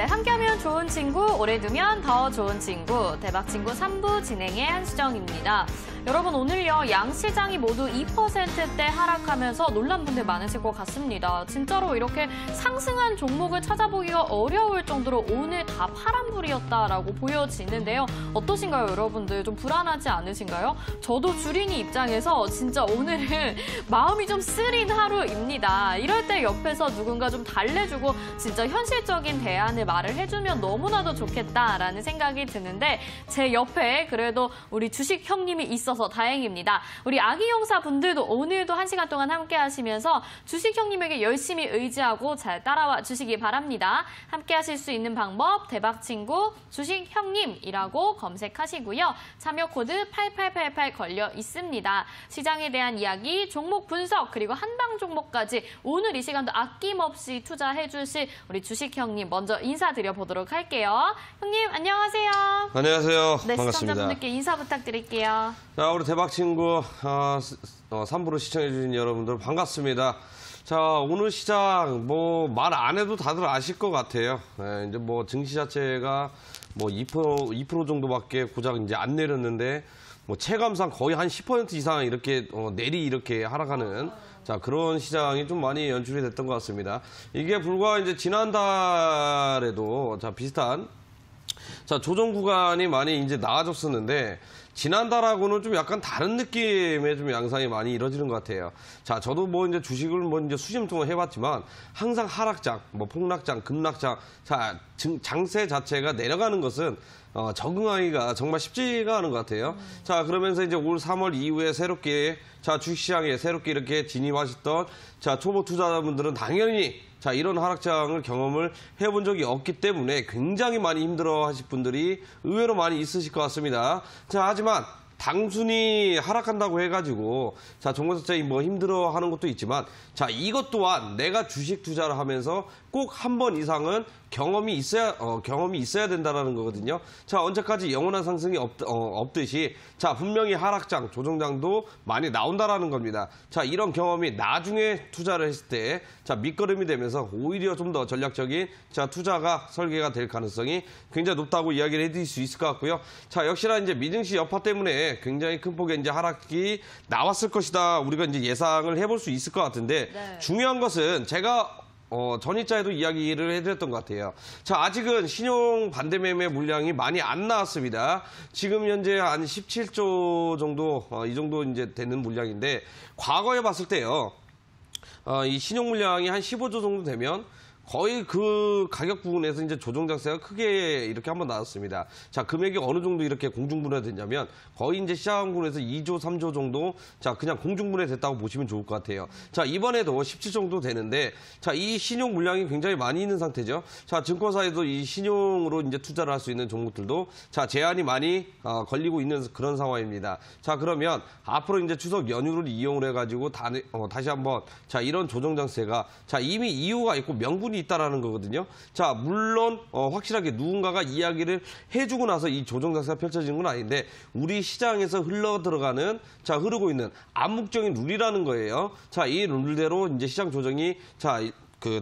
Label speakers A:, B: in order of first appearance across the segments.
A: 네, 함께하면 좋은 친구, 오래 두면 더 좋은 친구, 대박친구 3부 진행의 한수정입니다. 여러분, 오늘요 양시장이 모두 2%대 하락하면서 놀란 분들 많으실 것 같습니다. 진짜로 이렇게 상승한 종목을 찾아보기가 어려울 정도로 오늘 다 파란불이었다라고 보여지는데요. 어떠신가요, 여러분들? 좀 불안하지 않으신가요? 저도 주린이 입장에서 진짜 오늘은 마음이 좀 쓰린 하루입니다. 이럴 때 옆에서 누군가 좀 달래주고 진짜 현실적인 대안을 말을 해주면 너무나도 좋겠다라는 생각이 드는데 제 옆에 그래도 우리 주식 형님이 있어서 다행입니다. 우리 아기용사 분들도 오늘도 1시간 동안 함께 하시면서 주식 형님에게 열심히 의지하고 잘 따라와 주시기 바랍니다. 함께 하실 수 있는 방법 대박친구 주식 형님이라고 검색하시고요. 참여 코드 8888 걸려 있습니다. 시장에 대한 이야기, 종목 분석, 그리고 한방 종목까지 오늘 이 시간도 아낌없이 투자해 주실 우리 주식 형님 먼저 인사드려 보도록 할게요. 형님 안녕하세요.
B: 안녕하세요.
A: 네,
B: 반갑습니다.
A: 시청자분들께 인사 부탁드릴게요.
B: 자, 우리 대박친구 3부로 시청해주신 여러분들 반갑습니다. 자, 오늘 시장 말 안 해도 다들 아실 것 같아요. 네, 이제 증시 자체가 2% 정도밖에 고작 이제 안 내렸는데 체감상 거의 한 10% 이상 이렇게 이렇게 하락하는 자, 그런 시장이 좀 많이 연출이 됐던 것 같습니다. 이게 불과 이제 지난달에도 비슷한 조정 구간이 많이 이제 나아졌었는데 지난달하고는 좀 약간 다른 느낌의 좀 양상이 많이 이루어지는 것 같아요. 자, 저도 이제 주식을 이제 수십 동안 해봤지만 항상 하락장, 폭락장, 급락장, 자, 장세 자체가 내려가는 것은 적응하기가 정말 쉽지가 않은 것 같아요. 자, 그러면서 이제 올 3월 이후에 새롭게 주식시장에 새롭게 이렇게 진입하셨던 초보 투자자분들은 당연히 이런 하락장을 경험을 해본 적이 없기 때문에 굉장히 많이 힘들어 하실 분들이 의외로 많이 있으실 것 같습니다. 자, 하지만 단순히 하락한다고 해가지고 정보사장이 힘들어 하는 것도 있지만 이것 또한 내가 주식 투자를 하면서 꼭 한 번 이상은 경험이 있어야 된다라는 거거든요. 자, 언제까지 영원한 상승이 없듯이 분명히 하락장, 조정장도 많이 나온다라는 겁니다. 자, 이런 경험이 나중에 투자를 했을 때 밑거름이 되면서 오히려 좀 더 전략적인 투자가 설계가 될 가능성이 굉장히 높다고 이야기를 해드릴 수 있을 것 같고요. 자, 역시나 이제 미증시 여파 때문에 굉장히 큰 폭의 이제 하락이 나왔을 것이다. 우리가 이제 예상을 해볼 수 있을 것 같은데
A: 네.
B: 중요한 것은 제가 전일자에도 이야기를 해드렸던 것 같아요. 자, 아직은 신용 반대 매매 물량이 많이 안 나왔습니다. 지금 현재 한 17조 정도, 이 정도 이제 되는 물량인데, 과거에 봤을 때요, 이 신용 물량이 한 15조 정도 되면 거의 그 가격 부분에서 이제 조정 장세가 크게 이렇게 한번 나왔습니다. 자, 금액이 어느 정도 이렇게 공중분해 됐냐면 거의 이제 시장군에서 2조, 3조 정도 그냥 공중분해 됐다고 보시면 좋을 것 같아요. 자, 이번에도 17 정도 되는데 이 신용 물량이 굉장히 많이 있는 상태죠. 자, 증권사에도 이 신용으로 이제 투자를 할 수 있는 종목들도 제한이 많이 걸리고 있는 그런 상황입니다. 자, 그러면 앞으로 이제 추석 연휴를 이용을 해가지고 다시 한번 이런 조정 장세가 이미 이유가 있고 명분이 있다라는 거거든요. 자, 물론 확실하게 누군가가 이야기를 해주고 나서 이 조정 장세가 펼쳐지는 건 아닌데 우리 시장에서 흐르고 있는 암묵적인 룰이라는 거예요. 자, 이 룰대로 이제 시장 조정이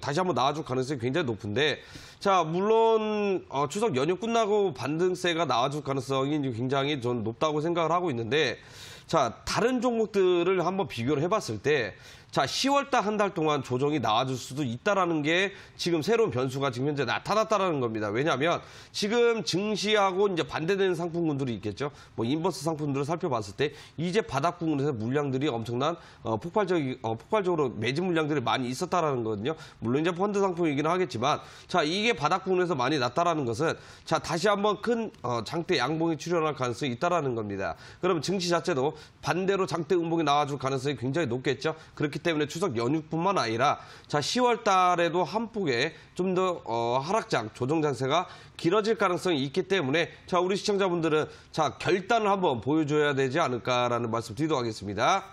B: 다시 한번 나와줄 가능성이 굉장히 높은데 자, 물론 추석 연휴 끝나고 반등세가 나와줄 가능성이 굉장히 저는 높다고 생각을 하고 있는데 자, 다른 종목들을 한번 비교를 해봤을 때 자, 10월달 한 달 동안 조정이 나와줄 수도 있다라는 게 지금 새로운 변수가 지금 현재 나타났다라는 겁니다. 왜냐하면 지금 증시하고 이제 반대되는 상품군들이 있겠죠. 인버스 상품들을 살펴봤을 때 이제 바닥 부분에서 물량들이 엄청난 폭발적으로 매집 물량들이 많이 있었다라는 거거든요. 물론 이제 펀드 상품이기는 하겠지만 자, 이게 바닥 부분에서 많이 났다라는 것은 자, 다시 한번 큰 장대 양봉이 출현할 가능성이 있다라는 겁니다. 그럼 증시 자체도 반대로 장대 음봉이 나와줄 가능성이 굉장히 높겠죠. 그렇기 때문에 추석 연휴뿐만 아니라 자, 10월 달에도 한 폭의 좀 더 하락장, 조정 장세가 길어질 가능성이 있기 때문에 자, 우리 시청자분들은 자, 결단을 한번 보여줘야 되지 않을까라는 말씀 드리도록 하겠습니다.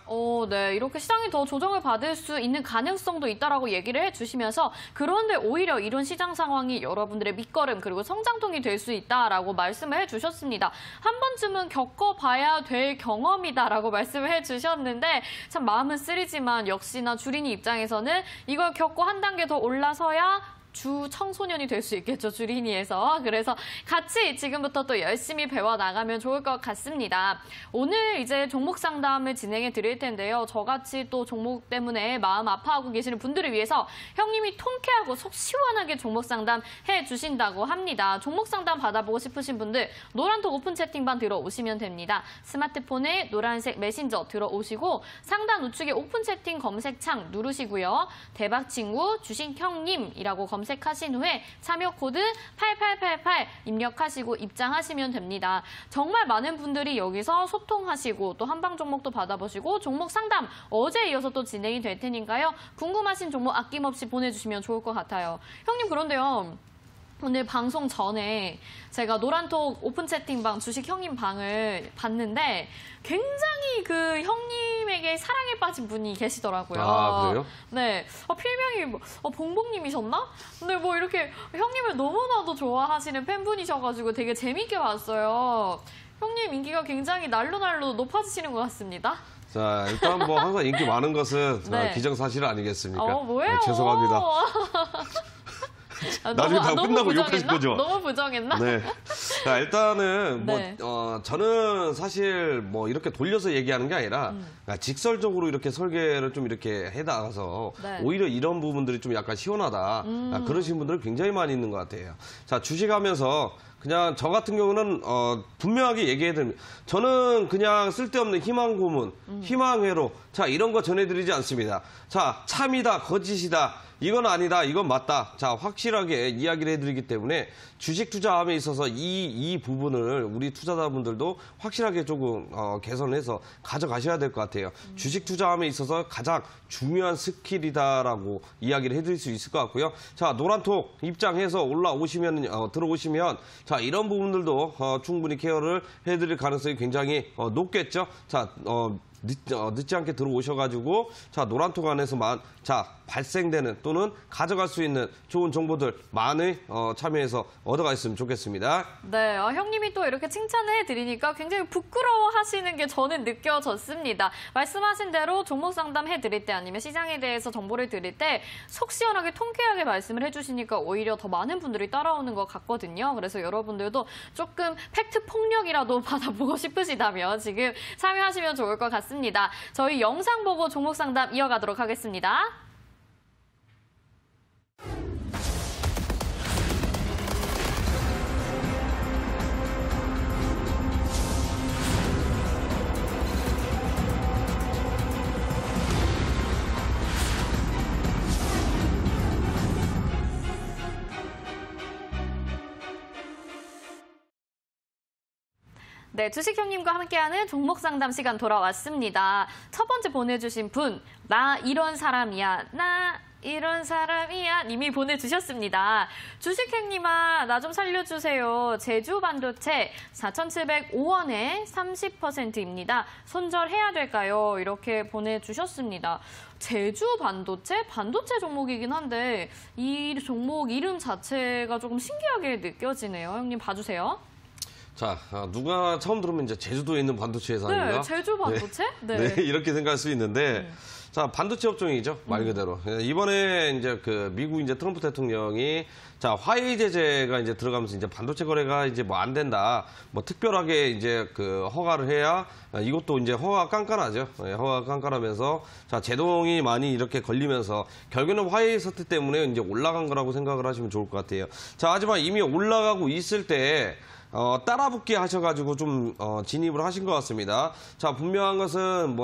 A: 네. 이렇게 시장이 더 조정을 받을 수 있는 가능성도 있다라고 얘기를 해주시면서 그런데 오히려 이런 시장 상황이 여러분들의 밑거름 그리고 성장통이 될 수 있다라고 말씀을 해주셨습니다. 한 번쯤은 겪어봐야 될 경험이다라고 말씀을 해주셨는데 참 마음은 쓰리지만 역시나 주린이 입장에서는 이걸 겪고 한 단계 더 올라서야 주 청소년이 될 수 있겠죠, 주린이에서. 그래서 같이 지금부터 또 열심히 배워 나가면 좋을 것 같습니다. 오늘 이제 종목 상담을 진행해 드릴 텐데요. 저같이 또 종목 때문에 마음 아파하고 계시는 분들을 위해서 형님이 통쾌하고 속 시원하게 종목 상담 해 주신다고 합니다. 종목 상담 받아보고 싶으신 분들 노란톡 오픈 채팅방 들어오시면 됩니다. 스마트폰에 노란색 메신저 들어오시고 상단 우측에 오픈 채팅 검색창 누르시고요. 대박친구 주식 형님이라고 검색하신 후에 참여 코드 8888 입력하시고 입장하시면 됩니다. 정말 많은 분들이 여기서 소통하시고 또 한방 종목도 받아보시고 종목 상담 어제 이어서 또 진행이 될 테니까요. 궁금하신 종목 아낌없이 보내주시면 좋을 것 같아요. 형님 그런데요. 오늘 방송 전에 제가 노란톡 오픈 채팅방 주식 형님 방을 봤는데 굉장히 그 형님에게 사랑에 빠진 분이 계시더라고요.
B: 아, 그래요?
A: 네. 필명이 봉봉님이셨나? 근데 뭐 이렇게 형님을 너무나도 좋아하시는 팬분이셔가지고 되게 재밌게 봤어요. 형님 인기가 굉장히 날로 높아지시는 것 같습니다.
B: 자, 일단 뭐 항상 인기 많은 것은
A: 네.
B: 기정사실 아니겠습니까?
A: 뭐예요?
B: 네, 죄송합니다. 나중에 다 끝나고 욕하실 거죠?
A: 너무 부정했나?
B: 네. 자, 일단은
A: 네.
B: 저는 사실 뭐 이렇게 돌려서 얘기하는 게 아니라 그러니까 직설적으로 이렇게 설계를 좀 이렇게 해 나가서
A: 네.
B: 오히려 이런 부분들이 좀 약간 시원하다. 그러신 분들은 굉장히 많이 있는 것 같아요. 자, 주식하면서 그냥 저 같은 경우는 분명하게 얘기해야 됩니다. 저는 그냥 쓸데없는 희망 고문, 희망회로 자 이런 거 전해드리지 않습니다. 자, 참이다, 거짓이다. 이건 아니다, 이건 맞다. 자, 확실하게 이야기를 해드리기 때문에 주식 투자함에 있어서 이 부분을 우리 투자자분들도 확실하게 조금 개선해서 가져가셔야 될 것 같아요. 주식 투자함에 있어서 가장 중요한 스킬이다라고 이야기를 해드릴 수 있을 것 같고요. 자, 노란톡 입장해서 올라오시면 들어오시면 자 이런 부분들도 충분히 케어를 해드릴 가능성이 굉장히 높겠죠. 자, 늦지 않게 들어오셔가지고 자 노란톡 안에서만 자 발생되는 또는 가져갈 수 있는 좋은 정보들 많이 참여해서 얻어가셨으면 좋겠습니다.
A: 네, 형님이 또 이렇게 칭찬을 해드리니까 굉장히 부끄러워하시는 게 저는 느껴졌습니다. 말씀하신 대로 종목 상담 해드릴 때 아니면 시장에 대해서 정보를 드릴 때 속 시원하게 통쾌하게 말씀을 해주시니까 오히려 더 많은 분들이 따라오는 것 같거든요. 그래서 여러분들도 조금 팩트 폭력이라도 받아보고 싶으시다면 지금 참여하시면 좋을 것 같습니다. 저희 영상 보고 종목 상담 이어가도록 하겠습니다. 네, 주식형님과 함께하는 종목 상담 시간 돌아왔습니다. 첫 번째 보내주신 분, 나 이런 사람이야, 나 이런 사람이야 님이 보내주셨습니다. 주식형님아, 나 좀 살려주세요. 제주 반도체 4,705원에 30%입니다. 손절해야 될까요? 이렇게 보내주셨습니다. 제주 반도체? 반도체 종목이긴 한데 이 종목 이름 자체가 조금 신기하게 느껴지네요. 형님 봐주세요.
B: 자, 누가 처음 들으면 이제 제주도에 있는 반도체 회사인가?
A: 네, 제주 반도체?
B: 네, 이렇게 생각할 수 있는데, 자, 반도체 업종이죠, 말 그대로. 이번에 이제 그 미국 이제 트럼프 대통령이 자, 화웨이 제재가 이제 들어가면서 이제 반도체 거래가 이제 뭐 안 된다, 뭐 특별하게 이제 그 허가를 해야 이것도 이제 허가 깐깐하죠. 허가 깐깐하면서 자, 제동이 많이 이렇게 걸리면서 결국에는 화웨이 사태 때문에 이제 올라간 거라고 생각을 하시면 좋을 것 같아요. 자, 하지만 이미 올라가고 있을 때 따라붙기 하셔가지고 좀 진입을 하신 것 같습니다. 자, 분명한 것은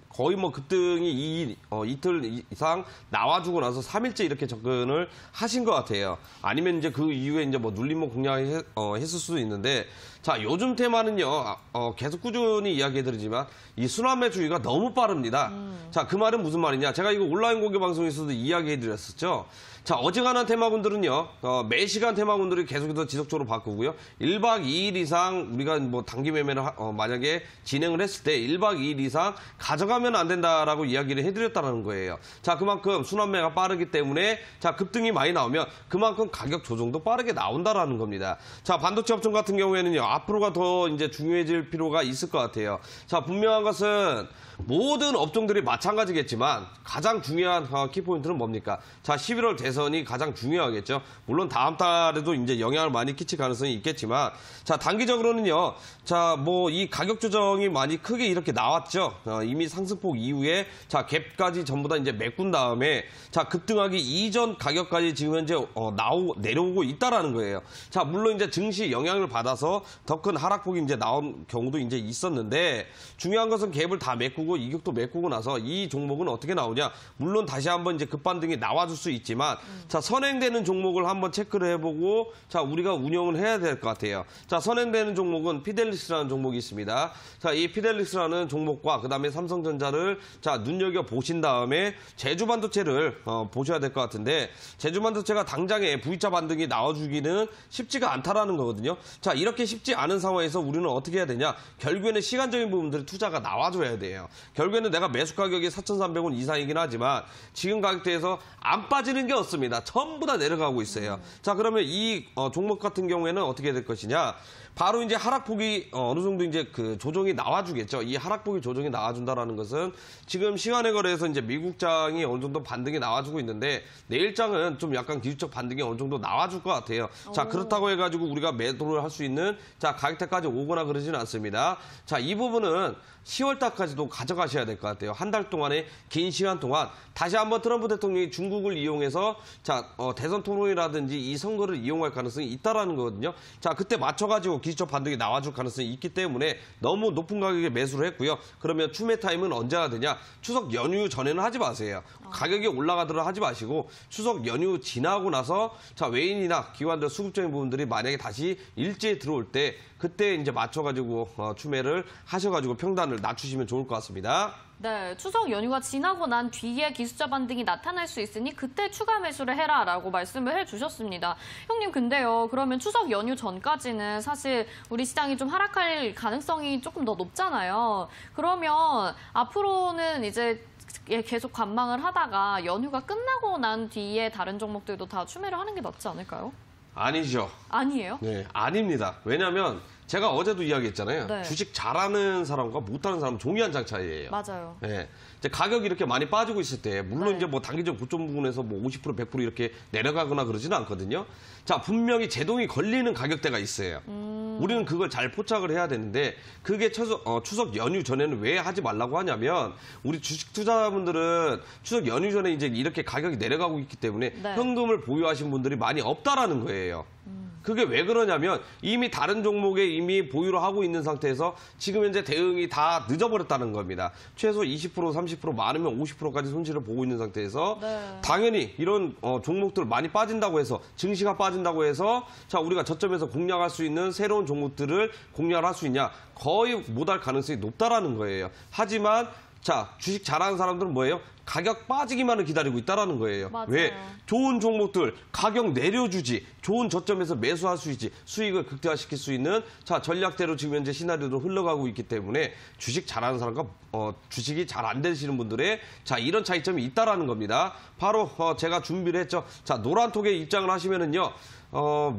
B: 거의 뭐 급등이 이틀 이상 나와주고 나서 3일째 이렇게 접근을 하신 것 같아요. 아니면 이제 그 이후에 이제 뭐 눌림목 공략을 했을 수도 있는데, 자, 요즘 테마는요, 계속 꾸준히 이야기해드리지만 이 순환매주의가 너무 빠릅니다. 자, 그 말은 무슨 말이냐? 제가 이거 온라인 공개 방송에서도 이야기해드렸었죠. 자, 어지간한 테마군들은요, 매시간 테마군들이 계속해서 지속적으로 바꾸고요. 1박 2일 이상 우리가 뭐 단기 매매를 만약에 진행을 했을 때 1박 2일 이상 가져가면 안 된다라고 이야기를 해드렸다는 거예요. 자, 그만큼 순환매가 빠르기 때문에 자, 급등이 많이 나오면 그만큼 가격 조정도 빠르게 나온다라는 겁니다. 자, 반도체 업종 같은 경우에는요, 앞으로가 더 이제 중요해질 필요가 있을 것 같아요. 자, 분명한 것은 모든 업종들이 마찬가지겠지만 가장 중요한 키포인트는 뭡니까? 자, 11월 대선이 가장 중요하겠죠. 물론 다음 달에도 이제 영향을 많이 끼칠 가능성이 있겠지만, 자, 단기적으로는요. 자, 뭐 이 가격 조정이 많이 크게 이렇게 나왔죠. 이미 상승폭 이후에 자, 갭까지 전부 다 이제 메꾼 다음에 자, 급등하기 이전 가격까지 지금 현재 내려오고 있다라는 거예요. 자, 물론 이제 증시 영향을 받아서 더 큰 하락폭이 이제 나온 경우도 이제 있었는데, 중요한 것은 갭을 다 메꾸고 이격도 메꾸고 나서 이 종목은 어떻게 나오냐? 물론 다시 한번 이제 급반등이 나와줄 수 있지만, 자, 선행되는 종목을 한번 체크를 해보고, 자, 우리가 운영을 해야 될 것 같아요. 자, 선행되는 종목은 피델리스라는 종목이 있습니다. 자, 이 피델리스라는 종목과 그다음에 삼성전자를 자, 눈여겨 보신 다음에 제주반도체를 보셔야 될 것 같은데, 제주반도체가 당장에 V자 반등이 나와주기는 쉽지가 않다라는 거거든요. 자, 이렇게 쉽지 않은 상황에서 우리는 어떻게 해야 되냐? 결국에는 시간적인 부분들이 투자가 나와줘야 돼요. 결국에는 내가 매수 가격이 4,300원 이상이긴 하지만 지금 가격대에서 안 빠지는 게 없습니다. 전부 다 내려가고 있어요. 자, 그러면 이 종목 같은 경우에는 어떻게 될 것이냐? 바로 이제 하락폭이 어느 정도 이제 그 조정이 나와주겠죠. 이 하락폭이 조정이 나와준다라는 것은 지금 시간의 거래에서 이제 미국장이 어느 정도 반등이 나와주고 있는데, 내일장은 좀 약간 기술적 반등이 어느 정도 나와줄 것 같아요. 자, 그렇다고 해가지고 우리가 매도를 할 수 있는 자, 가격대까지 오거나 그러지는 않습니다. 자, 이 부분은 10월달까지도 가져가셔야 될 것 같아요. 한 달 동안의 긴 시간 동안 다시 한번 트럼프 대통령이 중국을 이용해서 자, 대선 토론이라든지 이 선거를 이용할 가능성이 있다라는 거거든요. 자, 그때 맞춰가지고 기술적 반등이 나와줄 가능성이 있기 때문에 너무 높은 가격에 매수를 했고요. 그러면 추매 타임은 언제가 되냐? 추석 연휴 전에는 하지 마세요. 가격이 올라가더라 하지 마시고 추석 연휴 지나고 나서 자, 외인이나 기관들 수급적인 부분들이 만약에 다시 일제에 들어올 때 그때 이제 맞춰가지고 추매를 하셔가지고 평단을 낮추시면 좋을 것 같습니다.
A: 네, 추석 연휴가 지나고 난 뒤에 기술자 반등이 나타날 수 있으니 그때 추가 매수를 해라라고 말씀을 해주셨습니다. 형님, 근데요, 그러면 추석 연휴 전까지는 사실 우리 시장이 좀 하락할 가능성이 조금 더 높잖아요. 그러면 앞으로는 이제 계속 관망을 하다가 연휴가 끝나고 난 뒤에 다른 종목들도 다 추매를 하는 게 낫지 않을까요?
B: 아니죠.
A: 아니에요?
B: 네, 아닙니다. 왜냐하면 제가 어제도 이야기했잖아요.
A: 네.
B: 주식 잘하는 사람과 못하는 사람은 종이 한 장 차이예요.
A: 맞아요.
B: 네. 이제 가격이 이렇게 많이 빠지고 있을 때, 물론
A: 네.
B: 이제 뭐 단기적 고점 부분에서 뭐 50%, 100% 이렇게 내려가거나 그러지는 않거든요. 자, 분명히 제동이 걸리는 가격대가 있어요. 우리는 그걸 잘 포착을 해야 되는데, 그게 추석 연휴 전에는 왜 하지 말라고 하냐면, 우리 주식 투자자분들은 추석 연휴 전에 이제 이렇게 가격이 내려가고 있기 때문에
A: 네.
B: 현금을 보유하신 분들이 많이 없다라는 거예요. 그게 왜 그러냐면 이미 다른 종목에 이미 보유를 하고 있는 상태에서 지금 현재 대응이 다 늦어버렸다는 겁니다. 최소 20%, 30%, 많으면 50%까지 손실을 보고 있는 상태에서
A: 네.
B: 당연히 이런 종목들 많이 빠진다고 해서, 증시가 빠진다고 해서 자, 우리가 저점에서 공략할 수 있는 새로운 종목들을 공략을 할 수 있냐? 거의 못할 가능성이 높다라는 거예요. 하지만 자, 주식 잘하는 사람들은 뭐예요? 가격 빠지기만을 기다리고 있다라는 거예요.
A: 맞아요.
B: 왜? 좋은 종목들 가격 내려주지, 좋은 저점에서 매수할 수 있지, 수익을 극대화시킬 수 있는 자, 전략대로 지금 현재 시나리오로 흘러가고 있기 때문에 주식 잘하는 사람과 주식이 잘 안 되시는 분들의 자, 이런 차이점이 있다라는 겁니다. 바로 제가 준비를 했죠. 자, 노란톡에 입장을 하시면은요.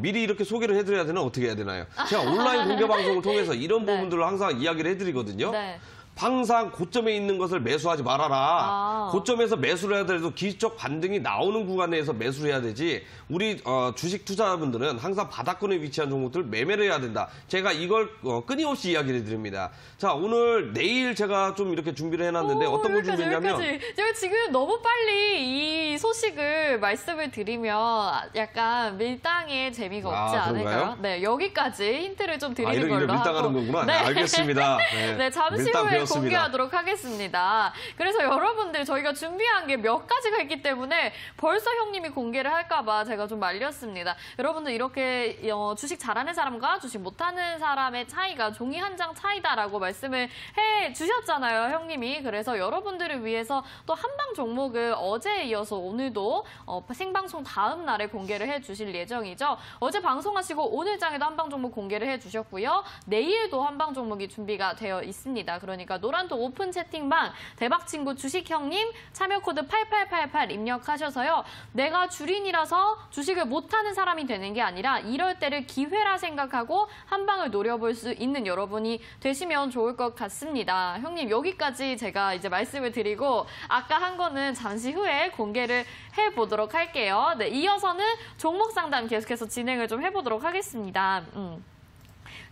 B: 미리 이렇게 소개를 해드려야 되나 어떻게 해야 되나요? 제가 온라인 공개 방송을 통해서 이런
A: 네.
B: 부분들을 항상 이야기를 해드리거든요.
A: 네.
B: 항상 고점에 있는 것을 매수하지 말아라. 고점에서 매수를 해야 되더라도 기술적 반등이 나오는 구간에서 매수를 해야 되지. 우리 주식 투자자분들은 항상 바닥권에 위치한 종목들 매매를 해야 된다. 제가 이걸 끊임없이 이야기를 해드립니다. 자, 오늘 내일 제가 좀 이렇게 준비를 해놨는데 어떤 걸 준비했냐면,
A: 제가 지금 너무 빨리 이 소식을 말씀을 드리면 약간 밀당의 재미가 없지 않을까요?
B: 그런가요?
A: 네, 여기까지 힌트를 좀 드리는
B: 이렇게
A: 걸로
B: 밀당하는
A: 하고.
B: 거구나.
A: 네.
B: 알겠습니다.
A: 네, 잠시
B: 밀당
A: 후에
B: 배웠습니다.
A: 공개하도록 하겠습니다. 그래서 여러분들 저희가 준비한 게 몇 가지가 있기 때문에 벌써 형님이 공개를 할까 봐 제가 좀 말렸습니다. 여러분들 이렇게 주식 잘하는 사람과 주식 못하는 사람의 차이가 종이 한 장 차이다라고 말씀을 해 주셨잖아요, 형님이. 그래서 여러분들을 위해서 또 한방 종목을 어제에 이어서 오늘도 생방송 다음 날에 공개를 해 주실 예정이죠. 어제 방송하시고 오늘 장에도 한방 종목 공개를 해 주셨고요. 내일도 한방 종목이 준비가 되어 있습니다. 그러니까 노란톡 오픈 채팅방 대박친구 주식형님 참여 코드 8888 입력하셔서요. 내가 주린이라서 주식을 못하는 사람이 되는 게 아니라 이럴 때를 기회라 생각하고 한 방을 노려볼 수 있는 여러분이 되시면 좋을 것 같습니다. 형님 여기까지 제가 이제 말씀을 드리고 아까 한 거는 잠시 후에 공개를 해보도록 할게요. 네, 이어서는 종목 상담 계속해서 진행을 좀 해보도록 하겠습니다.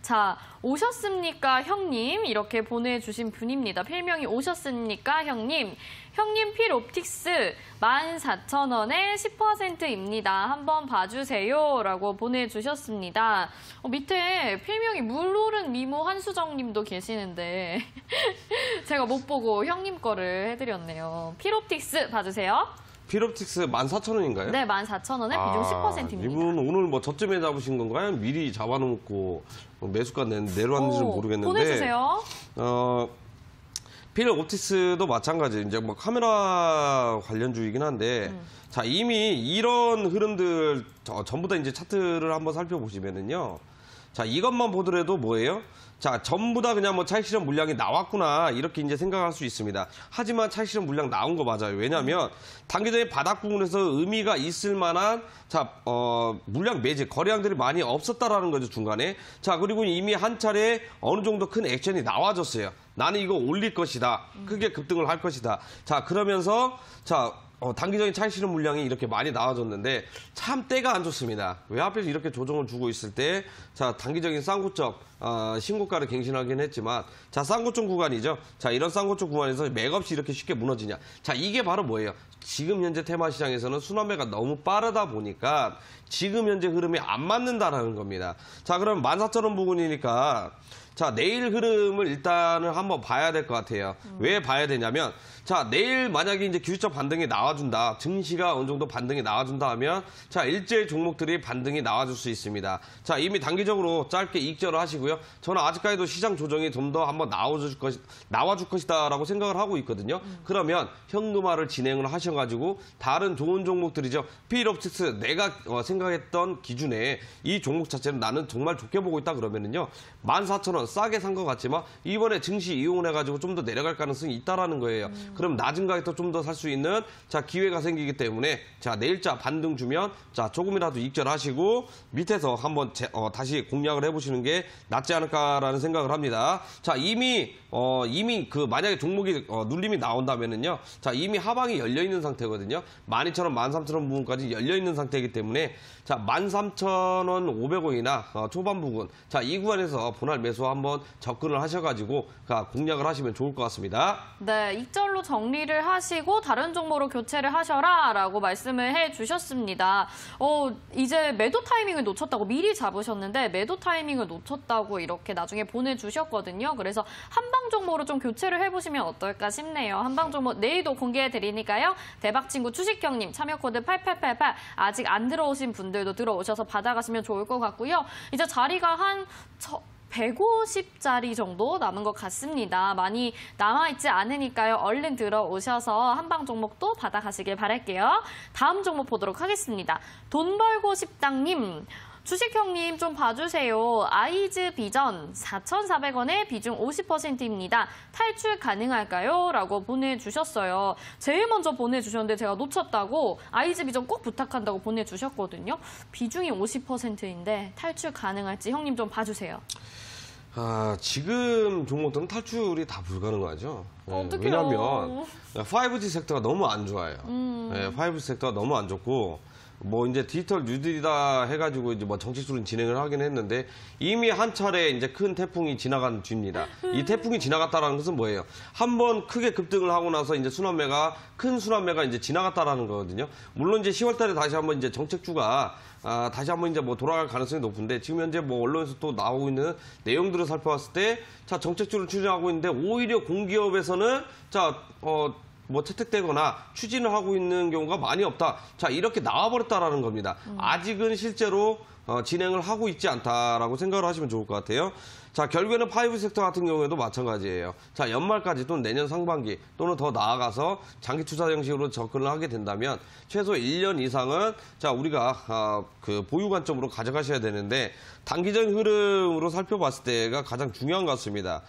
A: 자, 오셨습니까, 형님? 이렇게 보내주신 분입니다. 필명이 오셨습니까, 형님? 형님 필옵틱스 14,000원에 10%입니다. 한번 봐주세요. 라고 보내주셨습니다. 밑에 필명이 물오른 미모 한수정님도 계시는데 제가 못 보고 형님 거를 해드렸네요. 필옵틱스 봐주세요.
B: 필옵틱스 14,000원인가요?
A: 네, 14,000원에 비중 10%입니다.
B: 이분 오늘 뭐 저점에 잡으신 건가요? 미리 잡아놓고 매수가 내려왔는지는 모르겠는데.
A: 보내주세요.
B: 필옵틱스도 마찬가지. 이제 뭐 카메라 관련주이긴 한데, 자, 이미 이런 흐름들 전부 다 이제 차트를 한번 살펴보시면은요. 자, 이것만 보더라도 뭐예요? 자, 전부 다 그냥 뭐 차익 실현 물량이 나왔구나 이렇게 이제 생각할 수 있습니다. 하지만 차익 실현 물량 나온 거 맞아요. 왜냐하면 단기적인 바닥 부분에서 의미가 있을 만한 물량 매제 거래량들이 많이 없었다라는 거죠, 중간에. 자, 그리고 이미 한 차례 어느 정도 큰 액션이 나와졌어요. 나는 이거 올릴 것이다. 크게 급등을 할 것이다. 자, 그러면서 단기적인 차익 실현 물량이 이렇게 많이 나와졌는데 참 때가 안 좋습니다. 왜 하필 이렇게 조정을 주고 있을 때, 자, 단기적인 쌍고점, 신고가를 갱신하긴 했지만, 자, 쌍고점 구간이죠. 자, 이런 쌍고점 구간에서 맥없이 이렇게 쉽게 무너지냐. 자, 이게 바로 뭐예요? 지금 현재 테마 시장에서는 순환매가 너무 빠르다 보니까 지금 현재 흐름이 안 맞는다라는 겁니다. 자, 그럼 14,000원 부근이니까 자, 내일 흐름을 일단은 한번 봐야 될 것 같아요. 왜 봐야 되냐면, 자, 내일 만약에 이제 기술적 반등이 나와준다. 증시가 어느 정도 반등이 나와준다 하면, 자, 일제히 종목들이 반등이 나와줄 수 있습니다. 자, 이미 단기적으로 짧게 익절을 하시고요. 저는 아직까지도 시장 조정이 좀 더 한번 나와줄 것이다라고 생각을 하고 있거든요. 그러면 현금화를 진행을 하셔가지고, 다른 좋은 종목들이죠. 필옵틱스 내가 생각했던 기준에 이 종목 자체는 나는 정말 좋게 보고 있다 그러면은요. 14,000원 싸게 산 것 같지만 이번에 증시 이용해가지고 좀 더 내려갈 가능성이 있다라는 거예요. 그럼 낮은 가격도 좀 더 살 수 있는 자 기회가 생기기 때문에 자 내일자 반등 주면 자 조금이라도 익절하시고 밑에서 한번 다시 공략을 해보시는 게 낫지 않을까라는 생각을 합니다. 자 이미 그 만약에 종목이 눌림이 나온다면은요. 자 이미 하방이 열려 있는 상태거든요. 12,000원, 13,000원 부분까지 열려 있는 상태이기 때문에 자 13,000원 500원이나 초반 부분 자 이 구간에서 분할 매수 한번 접근을 하셔가지고 공략을 하시면 좋을 것 같습니다.
A: 네, 익절로 정리를 하시고 다른 종목으로 교체를 하셔라라고 말씀을 해주셨습니다. 이제 매도 타이밍을 놓쳤다고 미리 잡으셨는데 매도 타이밍을 놓쳤다고 이렇게 나중에 보내주셨거든요. 그래서 한방 종목으로 좀 교체를 해보시면 어떨까 싶네요. 한방 종목 내일도 공개해드리니까요. 대박친구 주식형님 참여 코드 8888 아직 안 들어오신 분들도 들어오셔서 받아가시면 좋을 것 같고요. 이제 자리가 한 150자리 정도 남은 것 같습니다. 많이 남아있지 않으니까요. 얼른 들어오셔서 한방 종목도 받아가시길 바랄게요. 다음 종목 보도록 하겠습니다. 돈 벌고 싶당님. 주식형님 좀 봐주세요. 아이즈 비전 4,400원에 비중 50%입니다. 탈출 가능할까요? 라고 보내주셨어요. 제일 먼저 보내주셨는데 제가 놓쳤다고 아이즈 비전 꼭 부탁한다고 보내주셨거든요. 비중이 50%인데 탈출 가능할지 형님 좀 봐주세요.
B: 지금 종목들은 탈출이 다 불가능하죠.
A: 어떡해요.
B: 왜냐하면 5G 섹터가 너무 안 좋아요. 5G 섹터가 너무 안 좋고 뭐 이제 디지털 뉴딜이다 해가지고 이제 뭐 정책적으로 진행을 하긴 했는데 이미 한 차례 이제 큰 태풍이 지나간 뒤입니다. 이 태풍이 지나갔다라는 것은 뭐예요? 한번 크게 급등을 하고 나서 이제 큰 순환매가 이제 지나갔다라는 거거든요. 물론 이제 10월달에 다시 한번 이제 정책주가 다시 한번 이제 뭐 돌아갈 가능성이 높은데 지금 현재 뭐 언론에서 또 나오고 있는 내용들을 살펴봤을 때 자 정책주를 추진하고 있는데 오히려 공기업에서는 뭐 채택되거나 추진을 하고 있는 경우가 많이 없다. 자, 이렇게 나와버렸다라는 겁니다. 아직은 실제로 진행을 하고 있지 않다라고 생각을 하시면 좋을 것 같아요. 자, 결국에는 5G 섹터 같은 경우에도 마찬가지예요. 자, 연말까지 또는 내년 상반기 또는 더 나아가서 장기 투자 형식으로 접근을 하게 된다면 최소 1년 이상은 자, 우리가 그 보유 관점으로 가져가셔야 되는데 단기적인 흐름으로 살펴봤을 때가 가장 중요한 것 같습니다.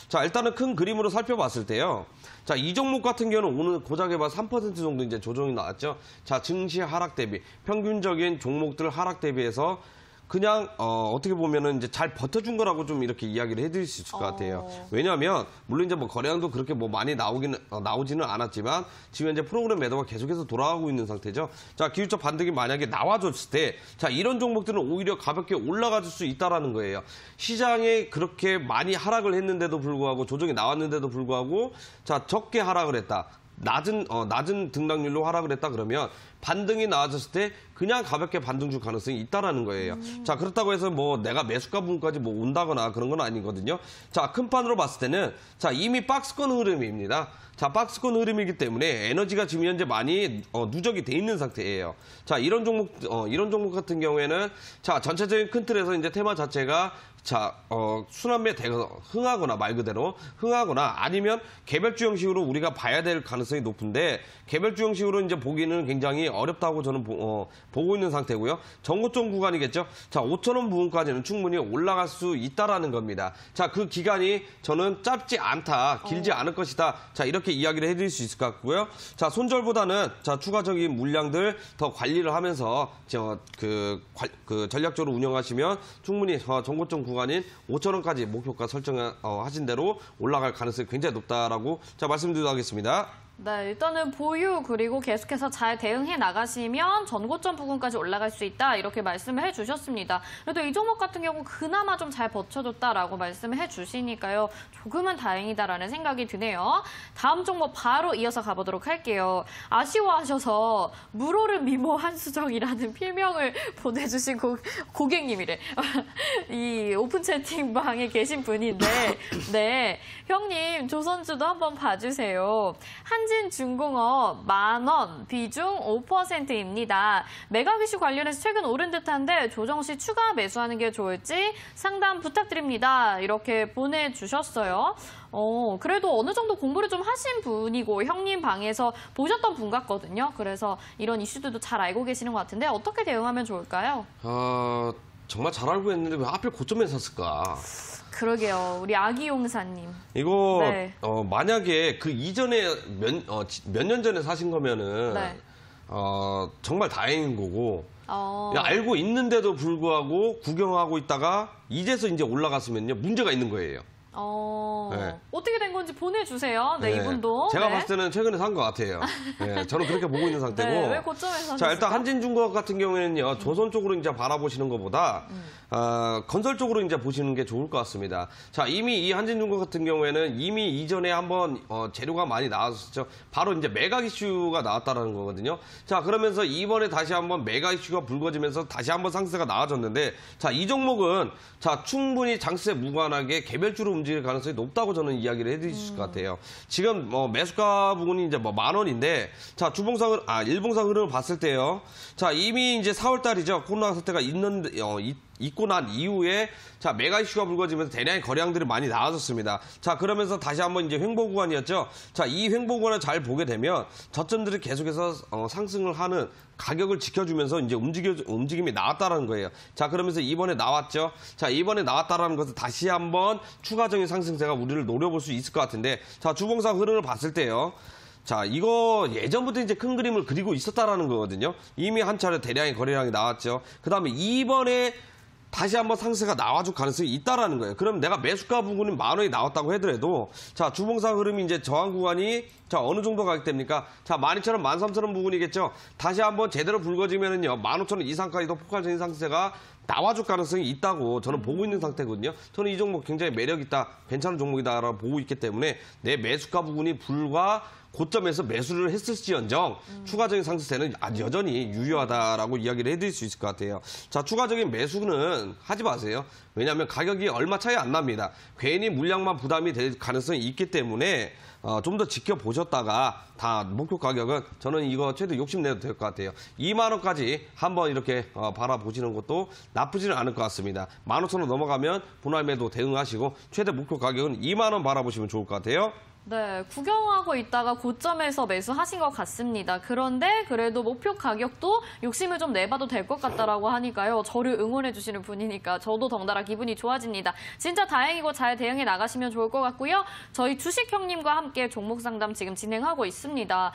B: 자, 일단은 큰 그림으로 살펴봤을 때요. 자, 이 종목 같은 경우는 오늘 고작에 봐 3% 정도 이제 조정이 나왔죠. 자, 증시 하락 대비, 평균적인 종목들 하락 대비해서 그냥 어떻게 보면은 이제 잘 버텨준 거라고 좀 이렇게 이야기를 해드릴 수 있을 것 같아요. 왜냐하면 물론 이제 뭐 거래량도 그렇게 뭐 많이 나오지는 않았지만 지금 현재 프로그램 매도가 계속해서 돌아가고 있는 상태죠. 자, 기술적 반등이 만약에 나와줬을 때, 자, 이런 종목들은 오히려 가볍게 올라갈 수 있다라는 거예요. 시장에 그렇게 많이 하락을 했는데도 불구하고 조정이 나왔는데도 불구하고 자, 적게 하락을 했다. 낮은 등락률로 하락을 했다 그러면 반등이 나와졌을 때 그냥 가볍게 반등 줄 가능성이 있다라는 거예요. 자, 그렇다고 해서 뭐 내가 매수가 부분까지 뭐 온다거나 그런 건 아니거든요. 자, 큰 판으로 봤을 때는 자, 이미 박스권 흐름입니다. 자, 박스권 흐름이기 때문에 에너지가 지금 현재 많이 누적이 돼 있는 상태예요. 자, 이런 종목 같은 경우에는 자, 전체적인 큰 틀에서 이제 테마 자체가 자, 순환매 흥하거나 말 그대로 흥하거나 아니면 개별주 형식으로 우리가 봐야 될 가능성이 높은데 개별주 형식으로 이제 보기는 굉장히 어렵다고 저는 보고 있는 상태고요. 전고점 구간이겠죠. 자, 5,000원 부분까지는 충분히 올라갈 수 있다라는 겁니다. 자, 그 기간이 저는 짧지 않다, 길지 않을 것이다. 자, 이렇게 이야기를 해드릴 수 있을 것 같고요. 자, 손절보다는 자, 추가적인 물량들 더 관리를 하면서 전략적으로 운영하시면 충분히 전고점 구간인 5,000원까지 목표가 설정하신 대로 올라갈 가능성이 굉장히 높다라고 자, 말씀드리도록 하겠습니다.
A: 네, 일단은 보유 그리고 계속해서 잘 대응해 나가시면 전고점 부근까지 올라갈 수 있다 이렇게 말씀을 해주셨습니다. 그래도 이 종목 같은 경우 그나마 좀 잘 버텨줬다라고 말씀을 해주시니까요. 조금은 다행이다라는 생각이 드네요. 다음 종목 바로 이어서 가보도록 할게요. 아쉬워하셔서 물오름 미모 한수정이라는 필명을 보내주신 고객님이래. 이 오픈 채팅방에 계신 분인데 네, 형님 조선주도 한번 봐주세요. 한진중공업 10,000원, 비중 5%입니다. 매각 이슈 관련해서 최근 오른 듯한데 조정 시 추가 매수하는 게 좋을지 상담 부탁드립니다. 이렇게 보내주셨어요. 그래도 어느 정도 공부를 좀 하신 분이고 형님 방에서 보셨던 분 같거든요. 그래서 이런 이슈들도 잘 알고 계시는 것 같은데 어떻게 대응하면 좋을까요?
B: 정말 잘 알고 있는데 왜 하필 고점에 샀을까?
A: 그러게요. 우리 아기용사님.
B: 이거
A: 네.
B: 만약에 그 이전에 몇 년 전에 사신 거면은
A: 네.
B: 정말 다행인 거고 알고 있는데도 불구하고 구경하고 있다가 이제서 이제 올라갔으면요 문제가 있는 거예요.
A: 네. 어떻게 된 건지 보내주세요. 네, 이분도.
B: 제가
A: 네.
B: 봤을 때는 최근에 산 것 같아요. 네, 저는 그렇게 보고 있는 상태고.
A: 네, 왜 고점에 사셨을까?
B: 자, 일단 한진중공업 같은 경우에는요, 조선 쪽으로 이제 바라보시는 것보다 건설 쪽으로 이제 보시는 게 좋을 것 같습니다. 자, 이미 이 한진중공업 같은 경우에는 이미 이전에 한번 재료가 많이 나왔었죠. 바로 이제 매각 이슈가 나왔다라는 거거든요. 자, 그러면서 이번에 다시 한번 매각 이슈가 불거지면서 다시 한번 상승세가 나와졌는데, 자, 이 종목은 자, 충분히 장세 무관하게 개별주로 움직일 가능성이 높다고 저는 이야기를 해드릴 수 있을 것 같아요. 지금 매수가 부분이 이제 10,000원인데, 자, 일봉상 흐름을 봤을 때요. 자, 이미 이제 4월 달이죠. 코로나 사태가 있고 난 이후에 자, 매각 이슈가 불거지면서 대량의 거래량들이 많이 나와졌습니다. 자, 그러면서 다시 한번 이제 횡보 구간이었죠. 자, 이 횡보 구간을 잘 보게 되면 저점들이 계속해서 상승을 하는 가격을 지켜주면서 이제 움직임이 나왔다라는 거예요. 자, 그러면서 이번에 나왔죠. 자, 이번에 나왔다라는 것은 다시 한번 추가적인 상승세가 우리를 노려볼 수 있을 것 같은데, 자, 주봉상 흐름을 봤을 때요. 자, 이거 예전부터 이제 큰 그림을 그리고 있었다라는 거거든요. 이미 한 차례 대량의 거래량이 나왔죠. 그 다음에 이번에 다시 한번 상승세가 나와줄 가능성이 있다라는 거예요. 그럼 내가 매수가 부분이 10,000원이 나왔다고 하더라도 자, 주봉상 흐름이 이제 저항 구간이 자, 어느 정도 가격대입니까? 자, 12,000원, 13,000원 부분이겠죠. 다시 한번 제대로 불거지면은요, 15,000원 이상까지도 폭발적인 상승세가 나와줄 가능성이 있다고 저는 보고 있는 상태거든요. 저는 이 종목 굉장히 매력있다, 괜찮은 종목이다라고 보고 있기 때문에 내 매수가 부분이 불과 고점에서 매수를 했을지언정 추가적인 상승세는 여전히 유효하다라고 이야기를 해드릴 수 있을 것 같아요. 자, 추가적인 매수는 하지 마세요. 왜냐하면 가격이 얼마 차이 안 납니다. 괜히 물량만 부담이 될 가능성이 있기 때문에 좀 더 지켜보셨다가 다 목표 가격은 저는 이거 최대 욕심내도 될 것 같아요. 20,000원까지 한번 이렇게 바라보시는 것도 나쁘지는 않을 것 같습니다. 15,000원 넘어가면 분할 매도 대응하시고 최대 목표 가격은 20,000원 바라보시면 좋을 것 같아요.
A: 네, 구경하고 있다가 고점에서 매수하신 것 같습니다. 그런데 그래도 목표 가격도 욕심을 좀 내봐도 될 것 같다라고 하니까요. 저를 응원해 주시는 분이니까 저도 덩달아 기분이 좋아집니다. 진짜 다행이고 잘 대응해 나가시면 좋을 것 같고요. 저희 주식 형님과 함께 종목 상담 지금 진행하고 있습니다.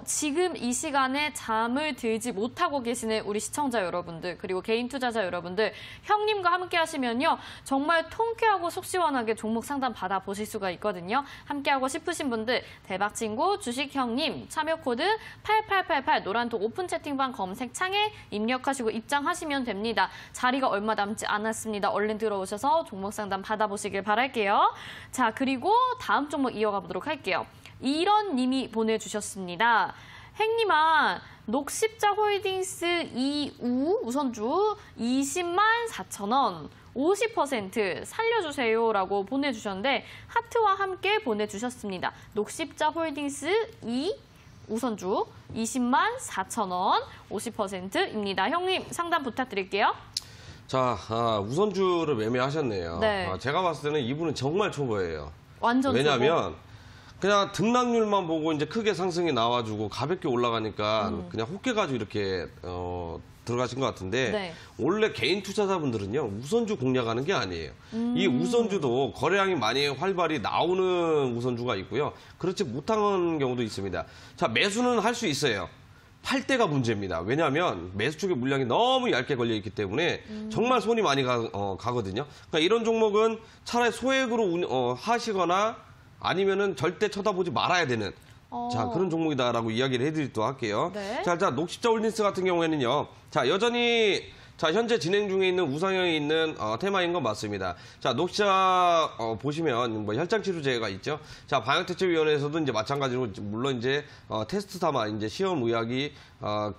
A: 지금 이 시간에 잠을 들지 못하고 계시는 우리 시청자 여러분들 그리고 개인 투자자 여러분들 형님과 함께 하시면요. 정말 통쾌하고 속 시원하게 종목 상담 받아보실 수가 있거든요. 함께하고 싶으신 분들 대박친구 주식형님 참여 코드 8888 노란톡 오픈 채팅방 검색창에 입력하시고 입장하시면 됩니다. 자리가 얼마 남지 않았습니다. 얼른 들어오셔서 종목 상담 받아보시길 바랄게요. 자, 그리고 다음 종목 이어가 보도록 할게요. 이런 님이 보내주셨습니다. 행님아, 녹십자 홀딩스 2우 우선주 20만 4천 원. 50% 살려주세요라고 보내주셨는데 하트와 함께 보내주셨습니다. 녹십자 홀딩스 2 우선주 20만 4천 원 50%입니다. 형님 상담 부탁드릴게요.
B: 자, 우선주를 매매하셨네요.
A: 네.
B: 제가 봤을 때는 이분은 정말 초보예요.
A: 완전
B: 왜냐하면 그냥 등락률만 보고 이제 크게 상승이 나와주고 가볍게 올라가니까 그냥 혹해가지고 이렇게 들어가신 것 같은데
A: 네.
B: 원래 개인 투자자분들은요 우선주 공략하는 게 아니에요. 이 우선주도 거래량이 많이 활발히 나오는 우선주가 있고요. 그렇지 못한 경우도 있습니다. 자, 매수는 할 수 있어요. 팔 때가 문제입니다. 왜냐하면 매수 쪽에 물량이 너무 얇게 걸려 있기 때문에 정말 손이 많이 가거든요. 그러니까 이런 종목은 차라리 소액으로 하시거나 아니면은 절대 쳐다보지 말아야 되는 자, 그런 종목이다라고 이야기를 해드리도록 할게요.
A: 네.
B: 자, 녹십자 홀딩스 같은 경우에는요. 자, 여전히 현재 진행 중에 있는 우상향에 있는 테마인 건 맞습니다. 자, 녹십자 보시면 뭐 혈장치료제가 있죠. 자, 방역대책위원회에서도 이제 마찬가지로 물론 이제 테스트 삼아 이제 시험 의학이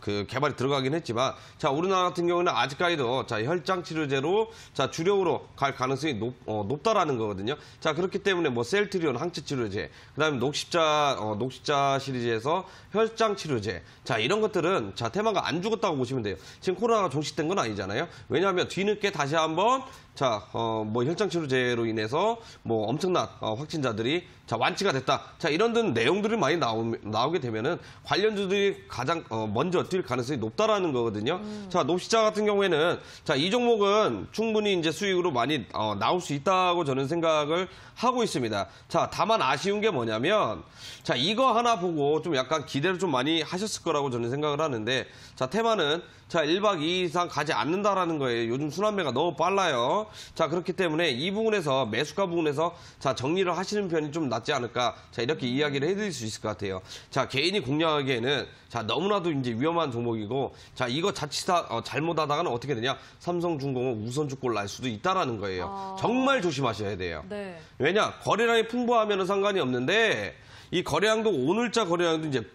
B: 그 개발이 들어가긴 했지만 자, 우리나라 같은 경우는 아직까지도 자, 혈장치료제로 자, 주력으로 갈 가능성이 높다라는 거거든요. 자, 그렇기 때문에 뭐 셀트리온 항체치료제, 그다음에 녹십자 시리즈에서 혈장치료제, 자, 이런 것들은 자, 테마가 안 죽었다고 보시면 돼요. 지금 코로나가 종식된 건 아니잖아요. 왜냐하면 뒤늦게 다시 한번 자, 뭐 혈장치료제로 인해서 뭐 엄청난 확진자들이 자, 완치가 됐다. 자, 이런 등 내용들이 많이 나오게 되면은 관련주들이 가장 먼저 뛸 가능성이 높다라는 거거든요. 자, 녹십자 같은 경우에는 자, 이 종목은 충분히 이제 수익으로 많이 나올 수 있다고 저는 생각을 하고 있습니다. 자, 다만 아쉬운 게 뭐냐면 자, 이거 하나 보고 좀 약간 기대를 좀 많이 하셨을 거라고 저는 생각을 하는데 자, 테마는 자, 1박 2일 이상 가지 않는다라는 거예요. 요즘 순환매가 너무 빨라요. 자, 그렇기 때문에 이 부분에서 매수가 부분에서 자, 정리를 하시는 편이 좀 낫지 않을까. 자, 이렇게 이야기를 해드릴 수 있을 것 같아요. 자, 개인이 공략하기에는 자, 너무나도 이제 위험한 종목이고 자, 이거 자칫 잘못하다가는 어떻게 되냐? 삼성중공업 우선주 꼴 날 수도 있다라는 거예요. 정말 조심하셔야 돼요.
A: 네.
B: 왜냐? 거래량이 풍부하면 상관이 없는데 이 거래량도 오늘자 거래량도 이제